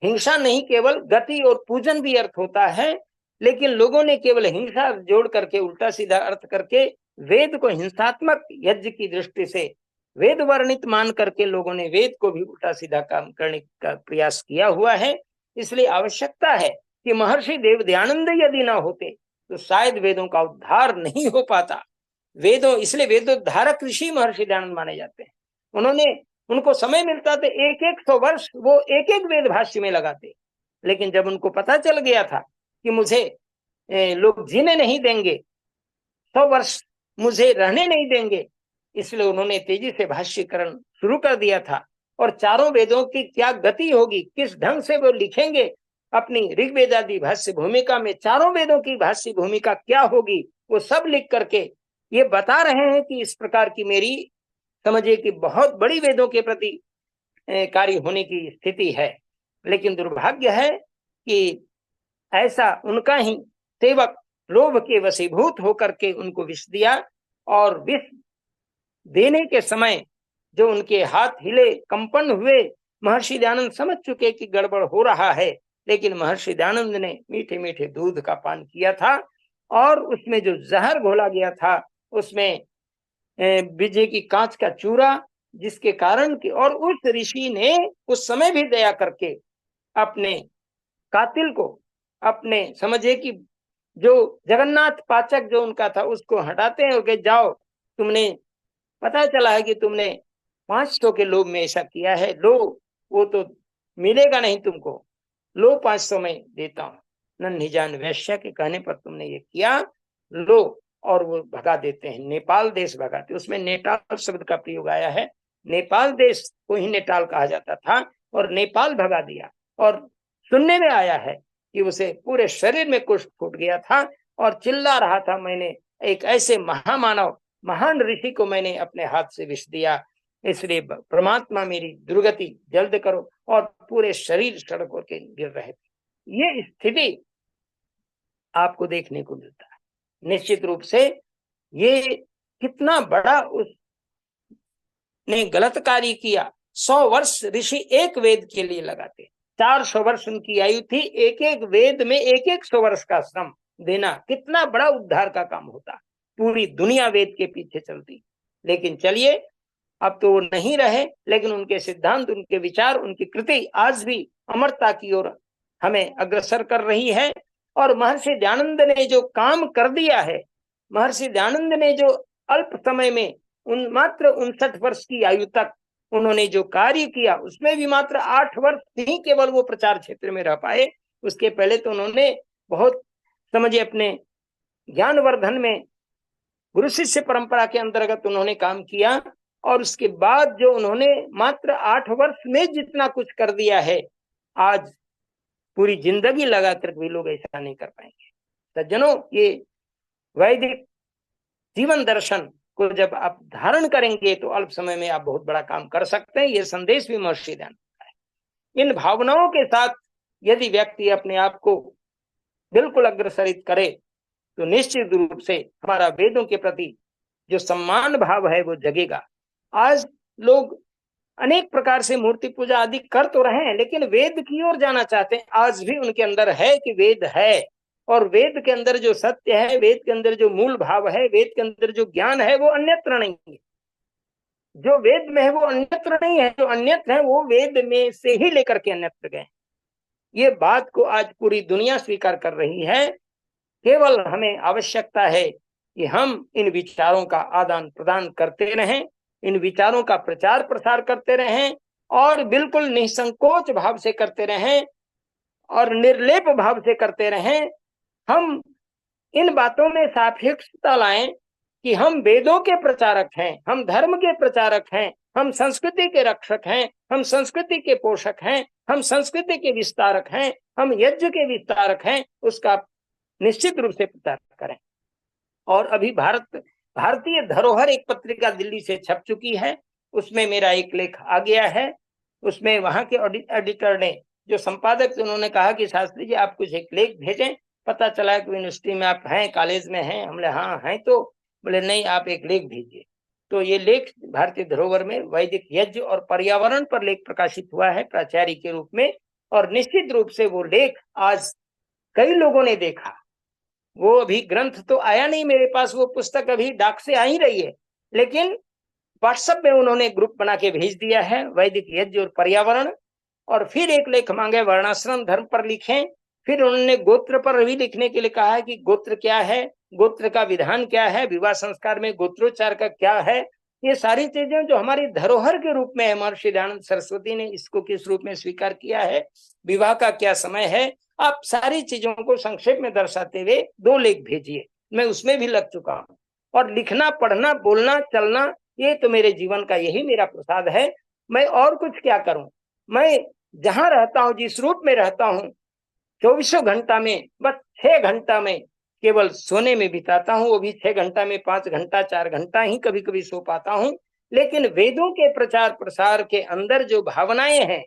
हिंसा नहीं, केवल गति और पूजन भी अर्थ होता है। लेकिन लोगों ने केवल हिंसा जोड़ करके, उल्टा सीधा अर्थ करके वेद को हिंसात्मक यज्ञ की दृष्टि से वेद वर्णित मान करके लोगों ने वेद को भी उल्टा सीधा काम करने का प्रयास किया हुआ है। इसलिए आवश्यकता है कि महर्षि देव दयानंद यदि ना होते तो शायद वेदों का उद्धार नहीं हो पाता। वेदों, इसलिए वेदोद्धारक ऋषि महर्षि दयानंद माने जाते हैं। उनको समय मिलता था 100 वर्ष वो एक वेद भाष्य में लगाते, लेकिन जब उनको पता चल गया था कि मुझे लोग जीने नहीं देंगे, 100 वर्ष मुझे रहने नहीं देंगे, इसलिए उन्होंने तेजी से भाष्यकरण शुरू कर दिया था। और चारों वेदों की क्या गति होगी, किस ढंग से वो लिखेंगे अपनी ऋग्वेदादि भाष्य भूमिका में, चारों वेदों की भाष्य भूमिका क्या होगी, वो सब लिख करके ये बता रहे हैं कि इस प्रकार की मेरी समझिए कि बहुत बड़ी वेदों के प्रति कार्य होने की स्थिति है। लेकिन दुर्भाग्य है कि ऐसा उनका ही सेवक लोभ के वशीभूत होकर के उनको विष दिया, और विष देने के समय जो उनके हाथ हिले, कंपन हुए, महर्षि दयानंद समझ चुके कि गड़बड़ हो रहा है, लेकिन महर्षि दयानंद ने मीठे मीठे दूध का पान किया था, और उसमें जो जहर घोला गया था उसमें विजय की कांच का चूरा, जिसके कारण की, और उस ऋषि ने उस समय भी दया करके अपने कातिल को, अपने समझे कि जो जगन्नाथ पाचक जो उनका था उसको हटाते हैं और कहे जाओ, तुमने पता चला है कि तुमने 500 के लोभ में ऐसा किया है, लो वो तो मिलेगा नहीं तुमको, लो 500 में देता हूँ, नन्ही जान वैश्य के कहने पर तुमने ये किया, लो। और वो भगा देते हैं, नेपाल देश भगाते, उसमें नेटाल शब्द का प्रयोग आया है, नेपाल देश को ही नेटाल कहा जाता था, और नेपाल भगा दिया। और सुनने में आया है कि उसे पूरे शरीर में कुष्ठ फूट गया था और चिल्ला रहा था, मैंने एक ऐसे महामानव महान ऋषि को मैंने अपने हाथ से विष दिया। इसलिए परमात्मा मेरी दुर्गति जल्द करो। और पूरे शरीर सड़कों के गिर रहे थे। ये स्थिति आपको देखने को मिलता है। निश्चित रूप से ये कितना बड़ा उसने गलत कार्य किया। 100 वर्ष ऋषि एक वेद के लिए लगाते, 400 वर्ष उनकी आयु थी। एक एक वेद में एक 100 वर्ष का श्रम देना कितना बड़ा उद्धार का काम होता। पूरी दुनिया वेद के पीछे चलती। लेकिन चलिए, अब तो वो नहीं रहे, लेकिन उनके सिद्धांत, उनके विचार, उनकी कृति आज भी अमरता की ओर हमें अग्रसर कर रही है। और महर्षि दयानंद ने जो काम कर दिया है, महर्षि दयानंद ने जो अल्प समय में मात्र 59 वर्ष की आयु तक उन्होंने जो कार्य किया, उसमें भी मात्र 8 वर्ष ही केवल वो प्रचार क्षेत्र में रह पाए। उसके पहले तो उन्होंने बहुत समझे अपने ज्ञानवर्धन में गुरु शिष्य परंपरा के अंतर्गत उन्होंने काम किया। और उसके बाद जो उन्होंने मात्र 8 वर्ष में जितना कुछ कर दिया है, आज पूरी जिंदगी लगाकर भी लोग ऐसा नहीं कर पाएंगे। सज्जनों, ये वैदिक जीवन दर्शन को जब आप धारण करेंगे तो अल्प समय में आप बहुत बड़ा काम कर सकते हैं। ये संदेश भी महर्षि दयानंद का है। इन भावनाओं के साथ यदि व्यक्ति अपने आप को बिल्कुल अग्रसरित करे तो निश्चित रूप से हमारा वेदों के प्रति जो सम्मान भाव है वो जगेगा। आज लोग अनेक प्रकार से मूर्ति पूजा आदि कर तो रहे हैं, लेकिन वेद की ओर जाना चाहते हैं। आज भी उनके अंदर है कि वेद है, और वेद के अंदर जो सत्य है, वेद के अंदर जो मूल भाव है, वेद के अंदर जो ज्ञान है, वो अन्यत्र नहीं है। जो वेद में है वो अन्यत्र नहीं है, जो अन्यत्र है वो वेद में से ही लेकर के अन्यत्र गए। ये बात को आज पूरी दुनिया स्वीकार कर रही है। केवल हमें आवश्यकता है कि हम इन विचारों का आदान प्रदान करते रहें, इन विचारों का प्रचार प्रसार करते रहें, और बिल्कुल निसंकोच भाव से करते रहें और निर्लेप भाव से करते रहें। हम इन बातों में सापेक्षता लाएं कि हम वेदों के प्रचारक हैं, हम धर्म के प्रचारक हैं, हम संस्कृति के रक्षक हैं, हम संस्कृति के पोषक हैं, हम संस्कृति के विस्तारक हैं, हम यज्ञ के विस्तारक हैं। उसका निश्चित रूप से प्रचार करें। और अभी भारतीय धरोहर एक पत्रिका दिल्ली से छप चुकी है, उसमें मेरा एक लेख आ गया है। उसमें वहां के एडिटर ने, जो संपादक, उन्होंने कहा कि शास्त्री जी आप कुछ एक लेख भेजें। पता चला कि यूनिवर्सिटी में आप हैं, कॉलेज में हैं। हमने हाँ हैं, तो बोले नहीं आप एक लेख भेजिए। तो ये लेख भारतीय धरोहर में वैदिक यज्ञ और पर्यावरण पर लेख प्रकाशित हुआ है प्राचार्य के रूप में। और निश्चित रूप से वो लेख आज कई लोगों ने देखा। वो अभी ग्रंथ तो आया नहीं मेरे पास, वो पुस्तक अभी डाक से आ ही रही है, लेकिन व्हाट्सएप में उन्होंने ग्रुप बना के भेज दिया है, वैदिक यज्ञ और पर्यावरण। और फिर एक लेख मांगे वर्णाश्रम धर्म पर लिखें। फिर उन्होंने गोत्र पर भी लिखने के लिए कहा है कि गोत्र क्या है, गोत्र का विधान क्या है, विवाह संस्कार में गोत्रोच्चार का क्या है। ये सारी चीजें जो हमारी धरोहर के रूप में है, महर्षि दयानंद सरस्वती ने इसको किस रूप में स्वीकार किया है, विवाह का क्या समय है, आप सारी चीजों को संक्षेप में दर्शाते हुए 2 लेख भेजिए। मैं उसमें भी लग चुका हूँ। और लिखना, पढ़ना, बोलना, चलना, ये तो मेरे जीवन का यही मेरा प्रसाद है। मैं और कुछ क्या करूं। मैं जहां रहता हूं, जिस रूप में रहता हूं, 24 घंटा में बस 6 घंटा में केवल सोने में बिताता हूं। वो भी 6 घंटा में 5 घंटा 4 घंटा ही कभी कभी सो पाता हूं। लेकिन वेदों के प्रचार प्रसार के अंदर जो भावनाएं हैं,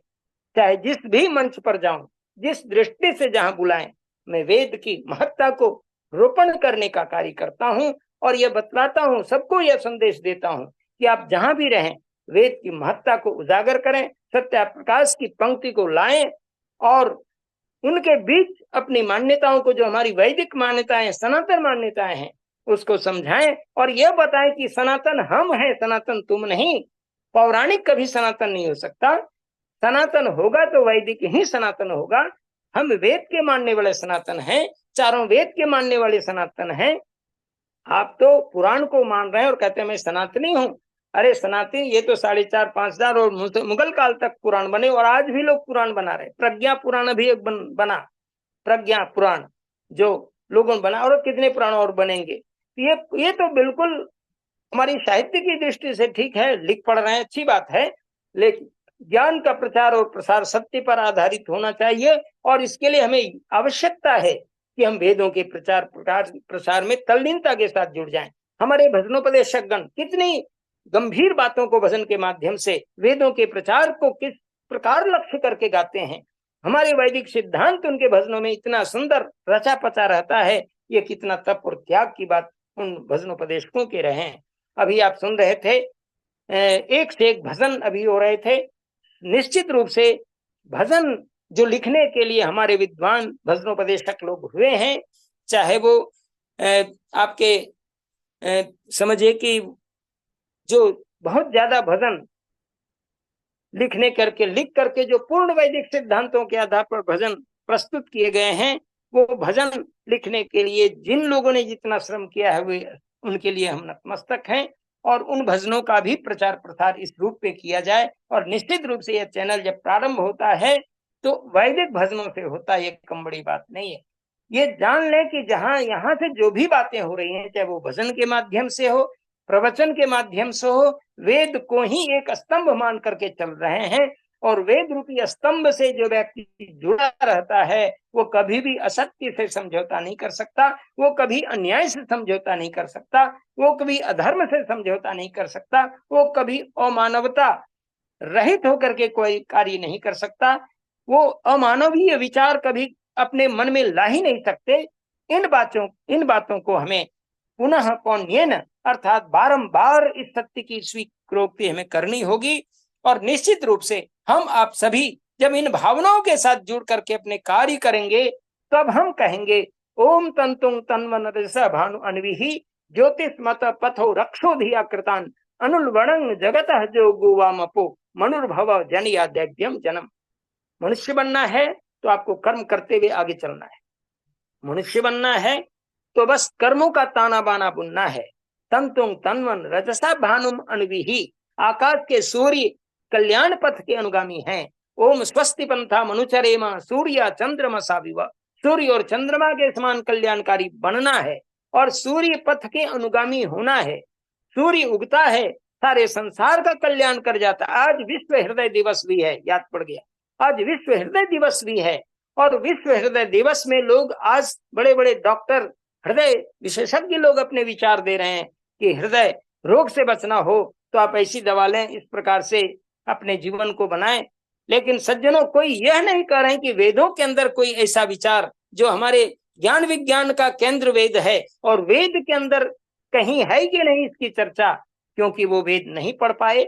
चाहे जिस भी मंच पर जाऊं, जिस दृष्टि से जहां बुलाएं, मैं वेद की महत्ता को रोपण करने का कार्य करता हूं। और यह बतलाता हूं, सबको यह संदेश देता हूं कि आप जहां भी रहें वेद की महत्ता को उजागर करें, सत्य प्रकाश की पंक्ति को लाएं और उनके बीच अपनी मान्यताओं को, जो हमारी वैदिक मान्यताएं, सनातन मान्यताएं हैं, उसको समझाएं। और यह बताएं कि सनातन हम हैं, सनातन तुम नहीं। पौराणिक कभी सनातन नहीं हो सकता। सनातन होगा तो वैदिक ही सनातन होगा। हम वेद के मानने वाले सनातन हैं, चारों वेद के मानने वाले सनातन हैं। आप तो पुराण को मान रहे हैं और कहते हैं मैं सनातनी हूं। अरे सनातनी, ये तो 4,500-5 हजार और मुगल काल तक पुराण बने, और आज भी लोग पुराण बना रहे। प्रज्ञा पुराण भी एक बना, प्रज्ञा पुराण जो लोगों ने बना, और कितने पुराण और बनेंगे। ये तो बिल्कुल हमारी साहित्य की दृष्टि से ठीक है, लिख पढ़ रहे हैं, अच्छी बात है। लेकिन ज्ञान का प्रचार और प्रसार सत्य पर आधारित होना चाहिए। और इसके लिए हमें आवश्यकता है कि हम वेदों के प्रचार प्रसार में तल्लीनता के साथ जुड़ जाएं। हमारे भजनोपदेशक गण कितनी गंभीर बातों को भजन के माध्यम से, वेदों के प्रचार को किस प्रकार लक्ष्य करके गाते हैं। हमारे वैदिक सिद्धांत उनके भजनों में इतना सुंदर रचा पचा रहता है। ये कितना तप और त्याग की बात उन भजनोपदेशकों के रहे हैं। अभी आप सुन रहे थे, एक से एक भजन अभी हो रहे थे। निश्चित रूप से भजन जो लिखने के लिए हमारे विद्वान भजनोपदेशक लोग हुए हैं, चाहे वो आपके समझिए कि जो बहुत ज्यादा भजन लिख करके जो पूर्ण वैदिक सिद्धांतों के आधार पर भजन प्रस्तुत किए गए हैं, वो भजन लिखने के लिए जिन लोगों ने जितना श्रम किया है वे उनके लिए हम नतमस्तक हैं। और उन भजनों का भी प्रचार प्रसार इस रूप में किया जाए। और निश्चित रूप से यह चैनल जब प्रारंभ होता है तो वैदिक भजनों से होता है, ये कम बड़ी बात नहीं है। ये जान लें कि जहां यहाँ से जो भी बातें हो रही हैं, चाहे वो भजन के माध्यम से हो, प्रवचन के माध्यम से हो, वेद को ही एक स्तंभ मान करके चल रहे हैं। और वेद रूपी स्तंभ से जो व्यक्ति जुड़ा रहता है वो कभी भी असत्य से समझौता नहीं कर सकता, वो कभी अन्याय से समझौता नहीं कर सकता, वो कभी अधर्म से समझौता नहीं कर सकता, वो कभी अमानवता रहित होकर के कोई कार्य नहीं कर सकता, वो अमानवीय विचार कभी अपने मन में ला ही नहीं सकते। इन बातों को हमें पुनः पौन्येन अर्थात बारंबार इस सत्य की स्वीकृति हमें करनी होगी। और निश्चित रूप से हम आप सभी जब इन भावनाओं के साथ जुड़ करके अपने कार्य करेंगे तब हम कहेंगे ओम तंतुं तन्वन रजसा भानु अन्विहि ज्योतिष्मत पथो रक्षो धिया कृतान अनुलवणं जगतः जो गोवामपो मनुर्भव जनिया दैव्यम जन्म। मनुष्य बनना है तो आपको कर्म करते हुए आगे चलना है। मनुष्य बनना है तो बस कर्मों का ताना बाना बुनना है। तंतुं तन्वन रजसा भानुम अन्विहि, आकाश के सूर्य कल्याण पथ के अनुगामी हैं। ओम स्वस्ति पंथा मनुचरेमा सूर्य चंद्रमा विव, सूर्य और चंद्रमा के समान कल्याणकारी बनना है और सूर्य पथ के अनुगामी होना है। सूर्य उगता है, सारे संसार का कल्याण कर जाता। आज विश्व हृदय दिवस भी है, याद पड़ गया, आज विश्व हृदय दिवस भी है। और विश्व हृदय दिवस में लोग आज बड़े बड़े डॉक्टर, हृदय विशेषज्ञ लोग अपने विचार दे रहे हैं कि हृदय रोग से बचना हो तो आप ऐसी दवा लें, इस प्रकार से अपने जीवन को बनाएं। लेकिन सज्जनों, कोई यह नहीं कह रहे हैं कि वेदों के अंदर कोई ऐसा विचार जो हमारे ज्ञान विज्ञान का केंद्र वेद है, और वेद के अंदर कहीं है कि नहीं इसकी चर्चा, क्योंकि वो वेद नहीं पढ़ पाए।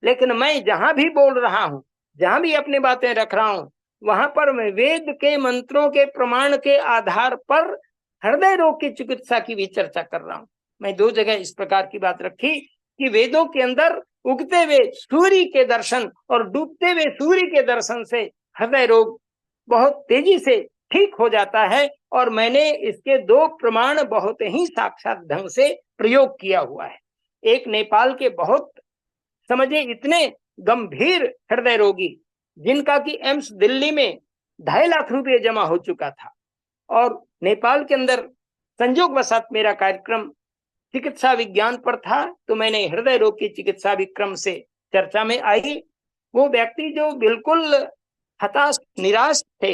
लेकिन मैं जहां भी बोल रहा हूं, जहां भी अपनी बातें रख रहा हूं, वहां पर मैं वेद के मंत्रों के प्रमाण के आधार पर हृदय रोग की चिकित्सा की भी चर्चा कर रहा हूं। मैं 2 जगह इस प्रकार की बात रखी कि वेदों के अंदर उगते हुए सूर्य के दर्शन और डूबते हुए सूर्य के दर्शन से हृदय रोग बहुत तेजी से ठीक हो जाता है। और मैंने इसके 2 प्रमाण बहुत ही साक्षात ढंग से प्रयोग किया हुआ है। एक नेपाल के बहुत समझे इतने गंभीर हृदय रोगी जिनका कि एम्स दिल्ली में 2.5 लाख रुपये जमा हो चुका था, और नेपाल के अंदर संयोगवशात मेरा कार्यक्रम चिकित्सा विज्ञान पर था, तो मैंने हृदय रोग की चिकित्सा विक्रम से चर्चा में आई। वो व्यक्ति जो बिल्कुल हताश निराश थे,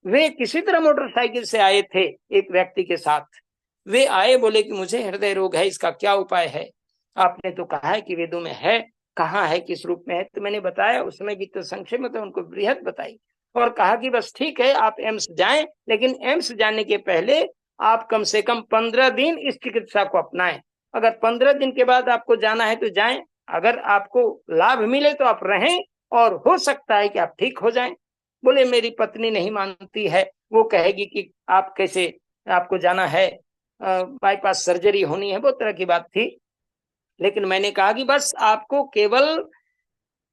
वे किसी तरह मोटरसाइकिल से आए थे एक व्यक्ति के साथ। वे आए, बोले कि मुझे हृदय रोग है, इसका क्या उपाय है? आपने तो कहा है कि वेदों में है, कहाँ है, किस रूप में है? तो मैंने बताया, उसमें भी तो संक्षेप में तो उनको बृहद बताई और कहा कि बस ठीक है, आप एम्स जाएं, लेकिन एम्स जाने के पहले आप कम से कम 15 दिन इस चिकित्सा को अपनाएं। अगर 15 दिन के बाद आपको जाना है तो जाएं, अगर आपको लाभ मिले तो आप रहें और हो सकता है कि आप ठीक हो जाएं। बोले मेरी पत्नी नहीं मानती है, वो कहेगी कि आप कैसे, आपको जाना है, बाईपास सर्जरी होनी है, बहुत तरह की बात थी। लेकिन मैंने कहा कि बस आपको केवल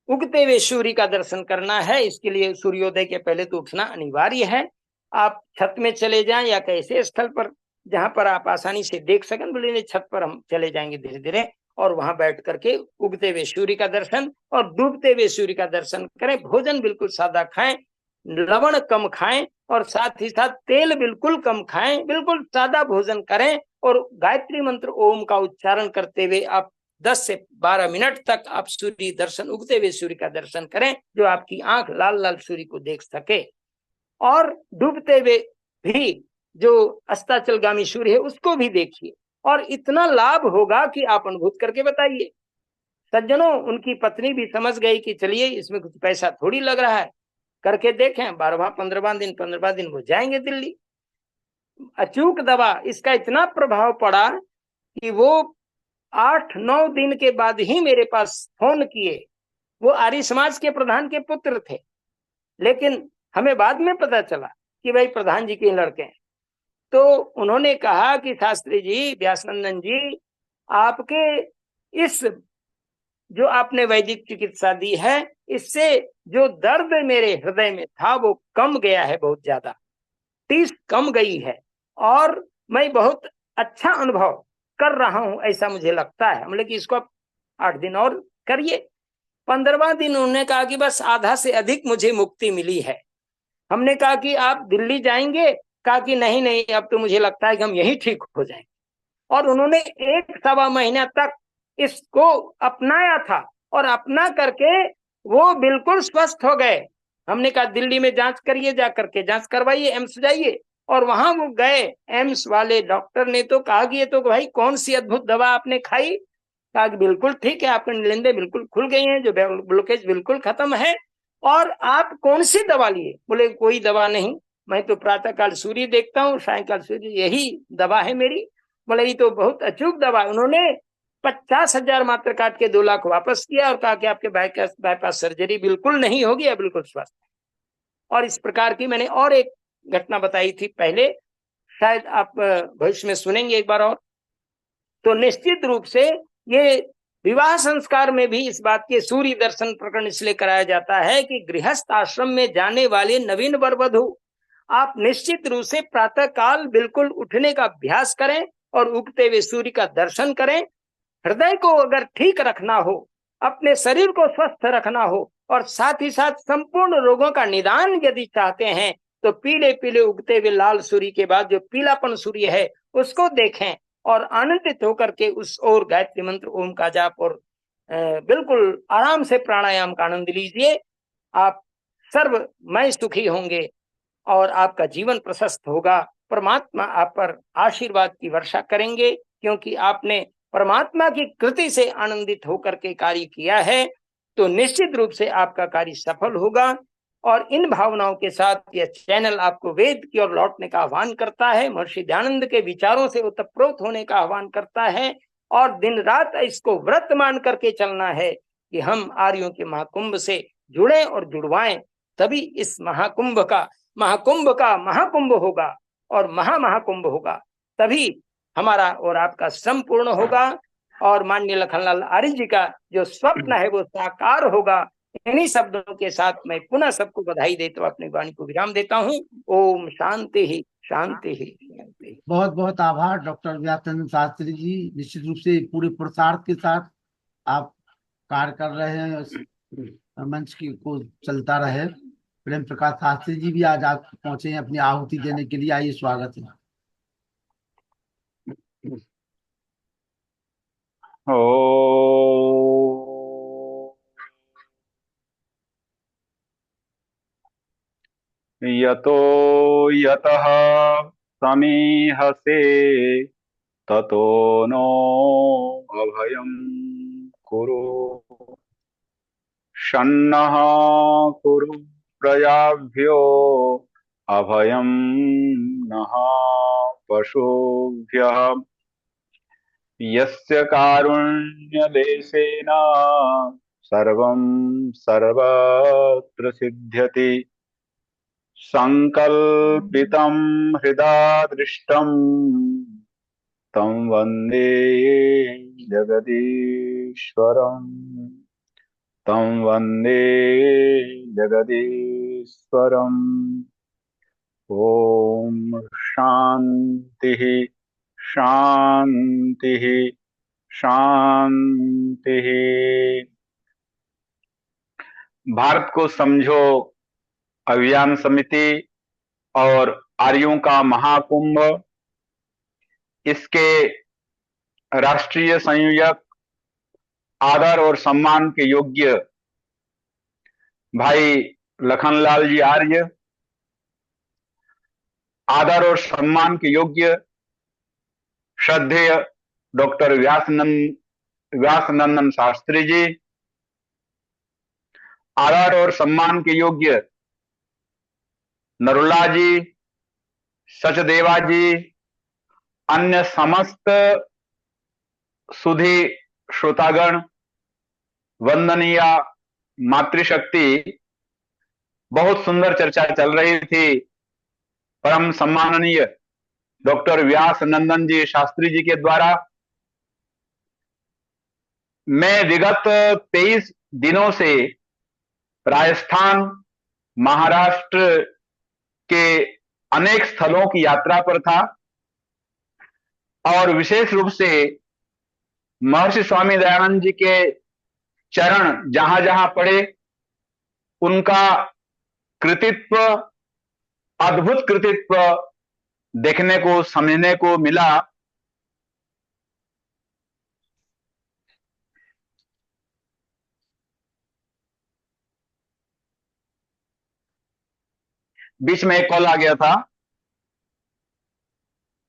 उगते हुए सूर्य का दर्शन करना है, इसके लिए सूर्योदय के पहले तो उठना अनिवार्य है। आप छत में चले जाएं या कैसे स्थल पर जहां पर आप आसानी से देख सकें। बोले छत पर हम चले जाएंगे धीरे धीरे, और वहां बैठ करके उगते हुए सूर्य का दर्शन और डूबते हुए सूर्य का दर्शन करें। भोजन बिल्कुल सादा खाएं, लवण कम खाएं और साथ ही साथ तेल बिल्कुल कम खाएं, बिल्कुल सादा भोजन करें। और गायत्री मंत्र ओम का उच्चारण करते हुए आप 10 से 12 मिनट तक आप सूर्य दर्शन, उगते हुए सूर्य का दर्शन करें, जो आपकी आंख लाल लाल सूर्य को देख सके। और डूबते हुए भी जो अस्ताचलगामी सूर्य है उसको भी देखिए, और इतना लाभ होगा कि आप अनुभूत करके बताइए। सज्जनों, उनकी पत्नी भी समझ गई कि चलिए इसमें कुछ पैसा थोड़ी लग रहा है, करके देखें। 12वां 15वां दिन वो जाएंगे दिल्ली। अचूक दवा, इसका इतना प्रभाव पड़ा कि वो 8-9 दिन के बाद ही मेरे पास फोन किए। वो आर्य समाज के प्रधान के पुत्र थे, लेकिन हमें बाद में पता चला कि भाई प्रधान जी के लड़के हैं। तो उन्होंने कहा कि शास्त्री जी, व्यासनंदन जी, आपके इस जो आपने वैदिक चिकित्सा दी है, इससे जो दर्द मेरे हृदय में था वो कम गया है, बहुत ज्यादा टीस कम गई है, और मैं बहुत अच्छा अनुभव कर रहा हूं, ऐसा मुझे लगता है। हम लोग कि इसको 8 दिन और करिए। 15वां दिन उन्होंने कहा कि बस आधा से अधिक मुझे मुक्ति मिली है। हमने कहा कि आप दिल्ली जाएंगे? कहा कि नहीं नहीं, अब तो मुझे लगता है कि हम यही ठीक हो जाएंगे। और उन्होंने 1-1.25 महीना तक इसको अपनाया था, और अपना करके वो बिल्कुल स्वस्थ हो गए। हमने कहा दिल्ली में जांच करिए, जा करके जांच करवाइए, एम्स जाइए। और वहां वो गए, एम्स वाले डॉक्टर ने तो कहा कि ये तो भाई कौन सी अद्भुत दवा आपने खाई। कहा कि बिल्कुल ठीक है, आपकी नींदें बिल्कुल खुल गई हैं, जो ब्लॉकेज बिल्कुल खत्म है। और आप कौन सी दवा लिए? बोले कोई दवा नहीं, मैं तो प्रातः काल सूर्य देखता हूँ, सायकाल सूर्य, यही दवा है मेरी। बोले ये तो बहुत अचूक दवा। उन्होंने 50,000 मात्र काट के 2 लाख वापस किया और कहा कि आपके बाईपास सर्जरी बिल्कुल नहीं होगी, अब बिल्कुल स्वस्थ है। और इस प्रकार की मैंने और एक घटना बताई थी पहले, शायद आप भविष्य में सुनेंगे एक बार और। तो निश्चित रूप से ये विवाह संस्कार में भी इस बात के सूर्य दर्शन प्रकरण इसलिए कराया जाता है कि गृहस्थ आश्रम में जाने वाले नवीन वर वधू, आप निश्चित रूप से प्रातः काल बिल्कुल उठने का अभ्यास करें और उगते हुए सूर्य का दर्शन करें। हृदय को अगर ठीक रखना हो, अपने शरीर को स्वस्थ रखना हो, और साथ ही साथ संपूर्ण रोगों का निदान यदि चाहते हैं, तो पीले पीले उगते हुए लाल सूर्य के बाद जो पीलापन सूर्य है उसको देखें और आनंदित होकर के उस ओर गायत्री मंत्र ओम का जाप और बिल्कुल आराम से प्राणायाम का आनंद लीजिए। आप सर्वमय सुखी होंगे और आपका जीवन प्रशस्त होगा। परमात्मा आप पर आशीर्वाद की वर्षा करेंगे, क्योंकि आपने परमात्मा की कृति से आनंदित होकर के कार्य किया है। तो निश्चित रूप से आपका कार्य सफल होगा। और इन भावनाओं के साथ यह चैनल आपको वेद की ओर लौटने का आह्वान करता है, महर्षि दयानंद के विचारों से ओतप्रोत होने का आह्वान करता है, और दिन रात इसको व्रत मान करके चलना है कि हम आर्यों के महाकुंभ से जुड़े और जुड़वाएं। तभी इस महाकुंभ का महाकुंभ होगा और महाकुंभ होगा, तभी हमारा और आपका श्रम पूर्ण होगा और माननीय लखनलाल आर्य जी का जो स्वप्न है वो साकार होगा। इन्हीं शब्दों के साथ मैं पुनः सबको बधाई देता हूँ, अपनी वाणी को विराम देता हूँ। ओम शांति ही शांति ही शांति। बहुत बहुत आभार डॉक्टर व्यासनंद शास्त्री जी। निश्चित रूप से पूरे पुरुषार्थ के साथ आप कार्य कर रहे हैं, उस मंच की को चलता रहे। प्रेम प्रकाश शास्त्री जी भी आज आप पहुंचे हैं अपनी आहुति देने के लिए, आइए स्वागत है। यतो यतः समीहसे ततो नो अभयं कुरु शन्नः कुरु प्रजाभ्यो अभयं नः पशुभ्यः यस्य कारुण्यलेशेन सर्वं सर्वत्र सिद्ध्यति संकल्पितं हृदा दृष्टं तं वन्दे जगदीश्वरम् तं वन्दे जगदीश्वरम्। ओम शांतिः शांतिः शांतिः। भारत को समझो अभियान समिति और आर्यों का महाकुंभ, इसके राष्ट्रीय संयोजक आदर और सम्मान के योग्य भाई लखनलाल जी आर्य, आदर और सम्मान के योग्य श्रद्धेय डॉक्टर व्यासनंद व्यासनंदन शास्त्री जी, आदर और सम्मान के योग्य नरुला जी, सचदेवा जी, अन्य समस्त सुधी श्रोतागण, वंदनीय मातृशक्ति। बहुत सुंदर चर्चा चल रही थी। परम सम्माननीय डॉक्टर व्यासनंदन जी शास्त्री जी के द्वारा मैं विगत 23 दिनों से राजस्थान, महाराष्ट्र के अनेक स्थलों की यात्रा पर था और विशेष रूप से महर्षि स्वामी दयानंद जी के चरण जहां जहां पड़े उनका कृतित्व, अद्भुत कृतित्व देखने को, समझने को मिला। बीच में एक कॉल आ गया था।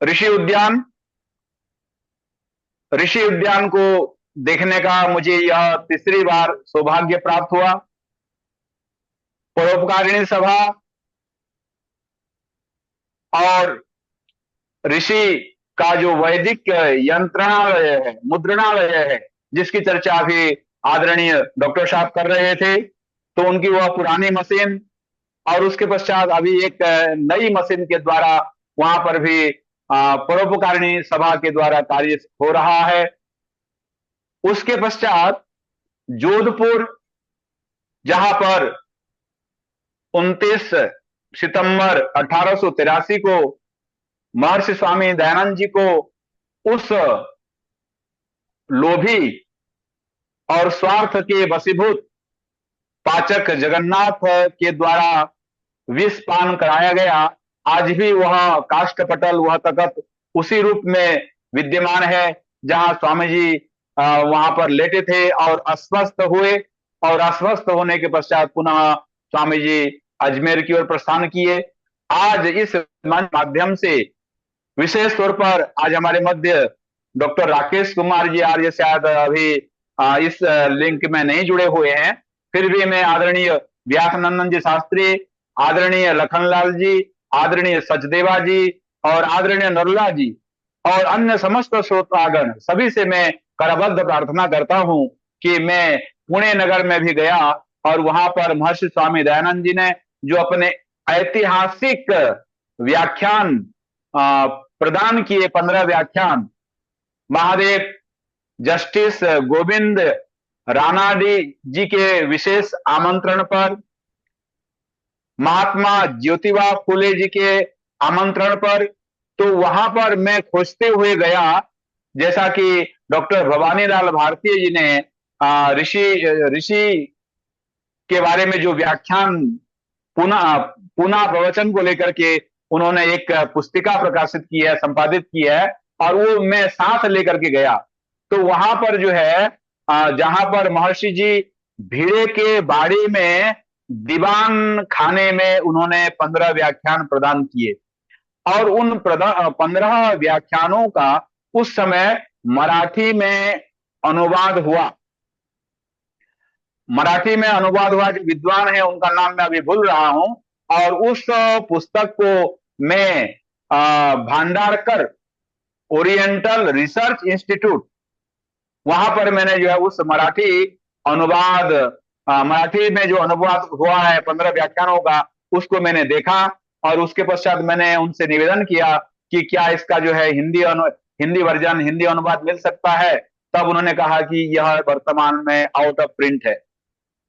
ऋषि उद्यान को देखने का मुझे यह तीसरी बार सौभाग्य प्राप्त हुआ। परोपकारिणी सभा और ऋषि का जो वैदिक यंत्रणालय है, मुद्रणालय है, जिसकी चर्चा अभी आदरणीय डॉक्टर साहब कर रहे थे, तो उनकी वह पुरानी मशीन और उसके पश्चात अभी एक नई मशीन के द्वारा वहां पर भी परोपकारिणी सभा के द्वारा कार्य हो रहा है। उसके पश्चात जोधपुर, जहां पर 29 सितंबर 1883 को महर्षि स्वामी दयानंद जी को उस लोभी और स्वार्थ के वशीभूत पाचक जगन्नाथ के द्वारा विष पान कराया गया। आज भी वह काष्ठ पटल, वह तख्त उसी रूप में विद्यमान है जहां स्वामी जी वहां पर लेटे थे और अस्वस्थ हुए और अस्वस्थ होने के पश्चात पुनः स्वामी जी अजमेर की ओर प्रस्थान किए। आज इस माध्यम से विशेष तौर पर आज हमारे मध्य डॉक्टर राकेश कुमार जी आर्य शायद अभी इस लिंक में नहीं जुड़े हुए हैं, फिर भी मैं आदरणीय व्यासनंदन जी शास्त्री, आदरणीय लखनलाल जी, आदरणीय सचदेवा जी और आदरणीय नरुला जी और अन्य समस्त श्रोतागण सभी से मैं करबद्ध प्रार्थना करता हूं कि मैं पुणे नगर में भी गया और वहां पर महर्षि स्वामी दयानंद जी ने जो अपने ऐतिहासिक व्याख्यान प्रदान किए, 15 व्याख्यान, महादेव जस्टिस गोविंद रानाडी जी के विशेष आमंत्रण पर, महात्मा ज्योतिबा फुले जी के आमंत्रण पर, तो वहां पर मैं खोजते हुए गया। जैसा कि डॉक्टर भवानी लाल भारती जी ने ऋषि के बारे में जो व्याख्यान पुनः प्रवचन को लेकर के उन्होंने एक पुस्तिका प्रकाशित की है, संपादित की है, और वो मैं साथ लेकर के गया। तो वहां पर जो है जहां पर महर्षि जी भीड़े के बाड़ी में दीवान खाने में उन्होंने 15 व्याख्यान प्रदान किए और उन 15 व्याख्यानों का उस समय मराठी में अनुवाद हुआ। मराठी में अनुवाद हुआ, जो विद्वान है उनका नाम मैं अभी भूल रहा हूं, और उस पुस्तक को मैं भांडारकर ओरिएंटल रिसर्च इंस्टीट्यूट, वहां पर मैंने जो है उस मराठी अनुवाद, मराठी में जो अनुवाद हुआ है 15 व्याख्यानों का, उसको मैंने देखा और उसके पश्चात मैंने उनसे निवेदन किया कि क्या इसका जो है हिंदी वर्जन, हिंदी अनुवाद मिल सकता है। तब उन्होंने कहा कि यह वर्तमान में आउट ऑफ प्रिंट है।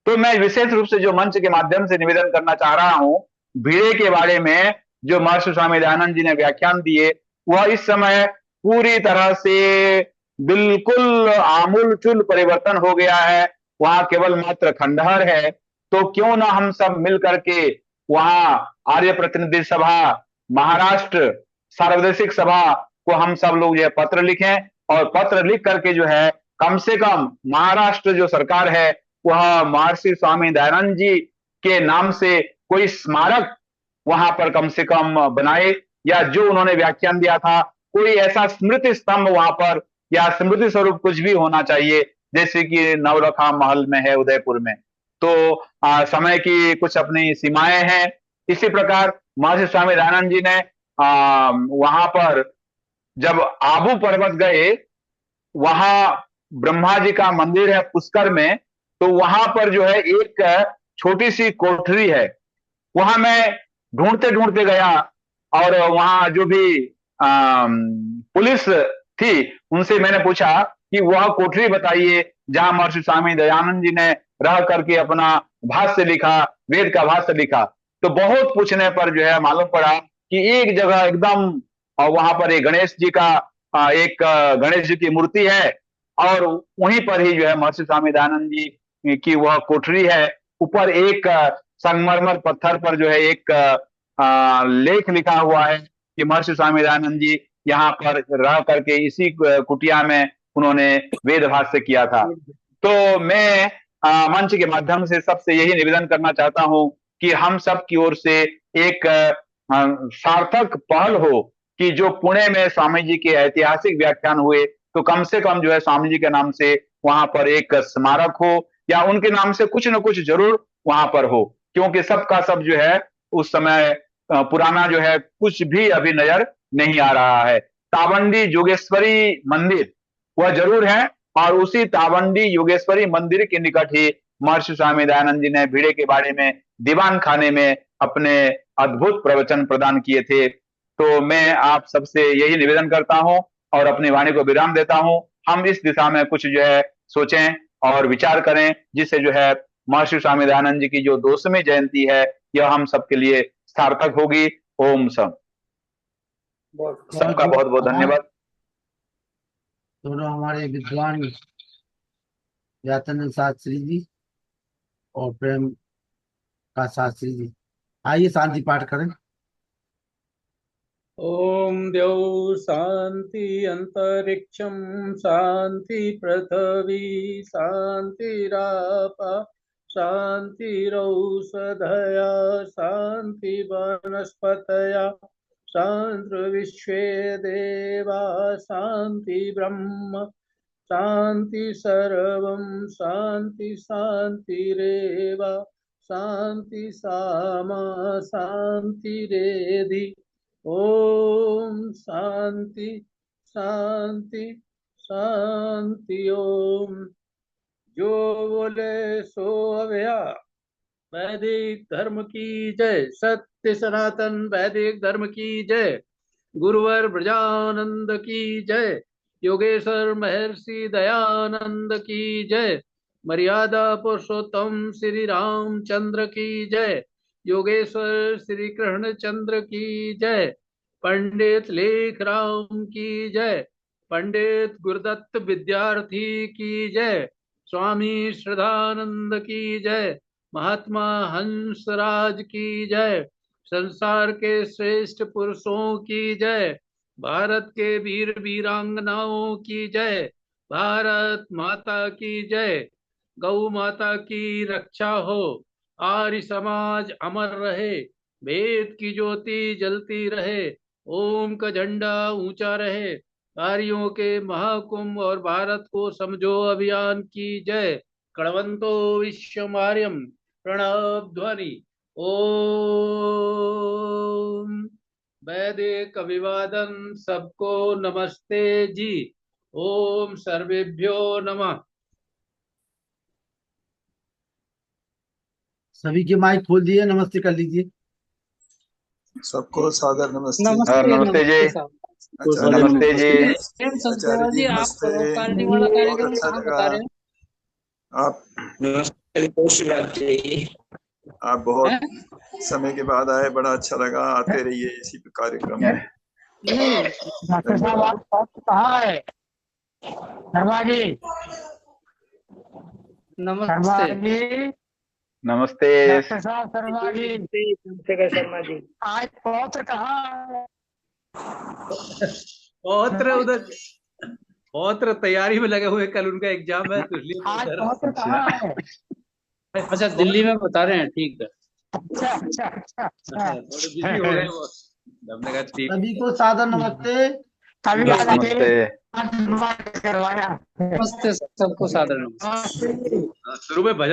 तो मैं विशेष रूप से जो मंच के माध्यम से निवेदन करना चाह रहा हूं, भीड़े के बारे में जो महर्षि स्वामी दयानंद जी ने व्याख्यान दिए, वह इस समय पूरी तरह से बिल्कुल आमूलचूल परिवर्तन हो गया है। वहां केवल मात्र खंडहर है। तो क्यों ना हम सब मिल करके वहां आर्य प्रतिनिधि सभा, महाराष्ट्र सार्वदेशिक सभा को हम सब लोग जो है पत्र लिखें और पत्र लिख करके जो है कम से कम महाराष्ट्र जो सरकार है वह महर्षि स्वामी दयानंद जी के नाम से कोई स्मारक वहां पर कम से कम बनाए, या जो उन्होंने व्याख्यान दिया था कोई ऐसा स्मृति स्तंभ वहां पर या स्मृति स्वरूप कुछ भी होना चाहिए, जैसे कि नवलखा महल में है उदयपुर में। तो समय की कुछ अपनी सीमाएं हैं। इसी प्रकार महर्षि स्वामी दयानंद जी ने वहां पर जब आबू पर्वत गए, वहां ब्रह्मा जी का मंदिर है पुष्कर में, तो वहां पर जो है एक छोटी सी कोठरी है। वहां मैं ढूंढते ढूंढते गया और वहां जो भी पुलिस थी उनसे मैंने पूछा कि वह कोठरी बताइए जहां महर्षि स्वामी दयानंद जी ने रह करके अपना भाष्य लिखा, वेद का भाष्य लिखा। तो बहुत पूछने पर जो है मालूम पड़ा कि एक जगह एकदम, और वहां पर एक गणेश जी का एक गणेश जी की मूर्ति है, और वहीं पर ही जो है महर्षि स्वामी दयानंद जी की वह कोठरी है। ऊपर एक संगमरमर पत्थर पर जो है एक लेख लिखा हुआ है कि महर्षि स्वामी दयानंद जी यहाँ पर रह करके इसी कुटिया में उन्होंने वेद भाष्य किया था। तो मैं मंच के माध्यम से सबसे यही निवेदन करना चाहता हूं कि हम सब की ओर से एक सार्थक पहल हो कि जो पुणे में स्वामी जी के ऐतिहासिक व्याख्यान हुए, तो कम से कम जो है स्वामी जी के नाम से वहां पर एक स्मारक हो, या उनके नाम से कुछ न कुछ जरूर वहां पर हो, क्योंकि सबका सब जो है उस समय पुराना जो है कुछ भी अभी नजर नहीं आ रहा है। तावंडी योगेश्वरी मंदिर वह जरूर है, और उसी तावंडी योगेश्वरी मंदिर के निकट ही महर्षि स्वामी दयानंद जी ने भिड़े के बारे में दीवान खाने में अपने अद्भुत प्रवचन प्रदान किए थे। तो मैं आप सबसे यही निवेदन करता हूं और अपनी वाणी को विराम देता हूं। हम इस दिशा में कुछ जो है सोचें और विचार करें, जिससे जो है महर्षि स्वामी दयानंद जी की जो 200वीं जयंती है यह हम सबके लिए सार्थक होगी। ओम सब सबका बहुत बहुत धन्यवाद। दोनों हमारे विद्वान व्यातन शास्त्री जी और प्रेम का शास्त्री जी, आइए शांति पाठ करें। ओम द्यौ शांति अंतरिक्षम शांति पृथ्वी शांतिरापा शांतिरौषधया शांति वनस्पतया शांति विश्वे देवा शांति ब्रह्म शांति सर्वं शांति शांतिरेव शांति सामा शांतिरेधि। ओम शांति शांति शांति। ओम जो बोले सो अभया। वैदिक धर्म की जय। सत्य सनातन वैदिक धर्म की जय। गुरुवर ब्रजानंद की जय। योगेश्वर महर्षि दयानंद की जय। मर्यादा पुरुषोत्तम श्री रामचंद्र की जय। योगेश्वर श्री कृष्ण चंद्र की जय। पंडित लेख राम की जय। पंडित गुरुदत्त विद्यार्थी की जय। स्वामी श्रद्धानंद की जय। महात्मा हंसराज की जय। संसार के श्रेष्ठ पुरुषों की जय। भारत के वीर वीरांगनाओं की जय। भारत माता की जय। गौ माता की रक्षा हो। आर्य समाज अमर रहे। वेद की ज्योति जलती रहे। ओम का झंडा ऊंचा रहे। आर्यों के महाकुंभ और भारत को समझो अभियान की जय। कड़वंतो विश्वमार्यम प्रणव ध्वनि। ओम वैदिक अभिवादन। सबको नमस्ते जी। ओम सर्वेभ्यो नमः। सभी के माइक खोल दिए, नमस्ते कर लीजिए। सबको सादर नमस्ते। नमस्ते जी। अच्छा, नमस्ते जी। आचार्य जी नमस्ते। बहुत अच्छा लगा। आप बहुत समय के बाद आए, बड़ा अच्छा लगा। आते रहिए इसी कार्यक्रम में। डॉक्टर साहब आप कहाँ है? शर्मा जी। नमस्ते। नमस्ते डॉक्टर साहब शर्मा जी। शर्मा जी आज पौत्र कहाँ है? पौत्र उधर पौत्र तैयारी में लगे हुए। कल उनका एग्जाम है तो इसलिए आज पौत्र कहाँ है? अच्छा दिल्ली में बता रहे हैं। ठीक है। अच्छा अच्छा अच्छा अच्छा। थोड़े बिजी हो गए वो। हमने कहा ठीक। सभी को सादर नमस्ते। सभी आगे नमस्ते। करवाया। नमस्ते सबको सादर नमस्ते। नमस्ते। शुरू में भजन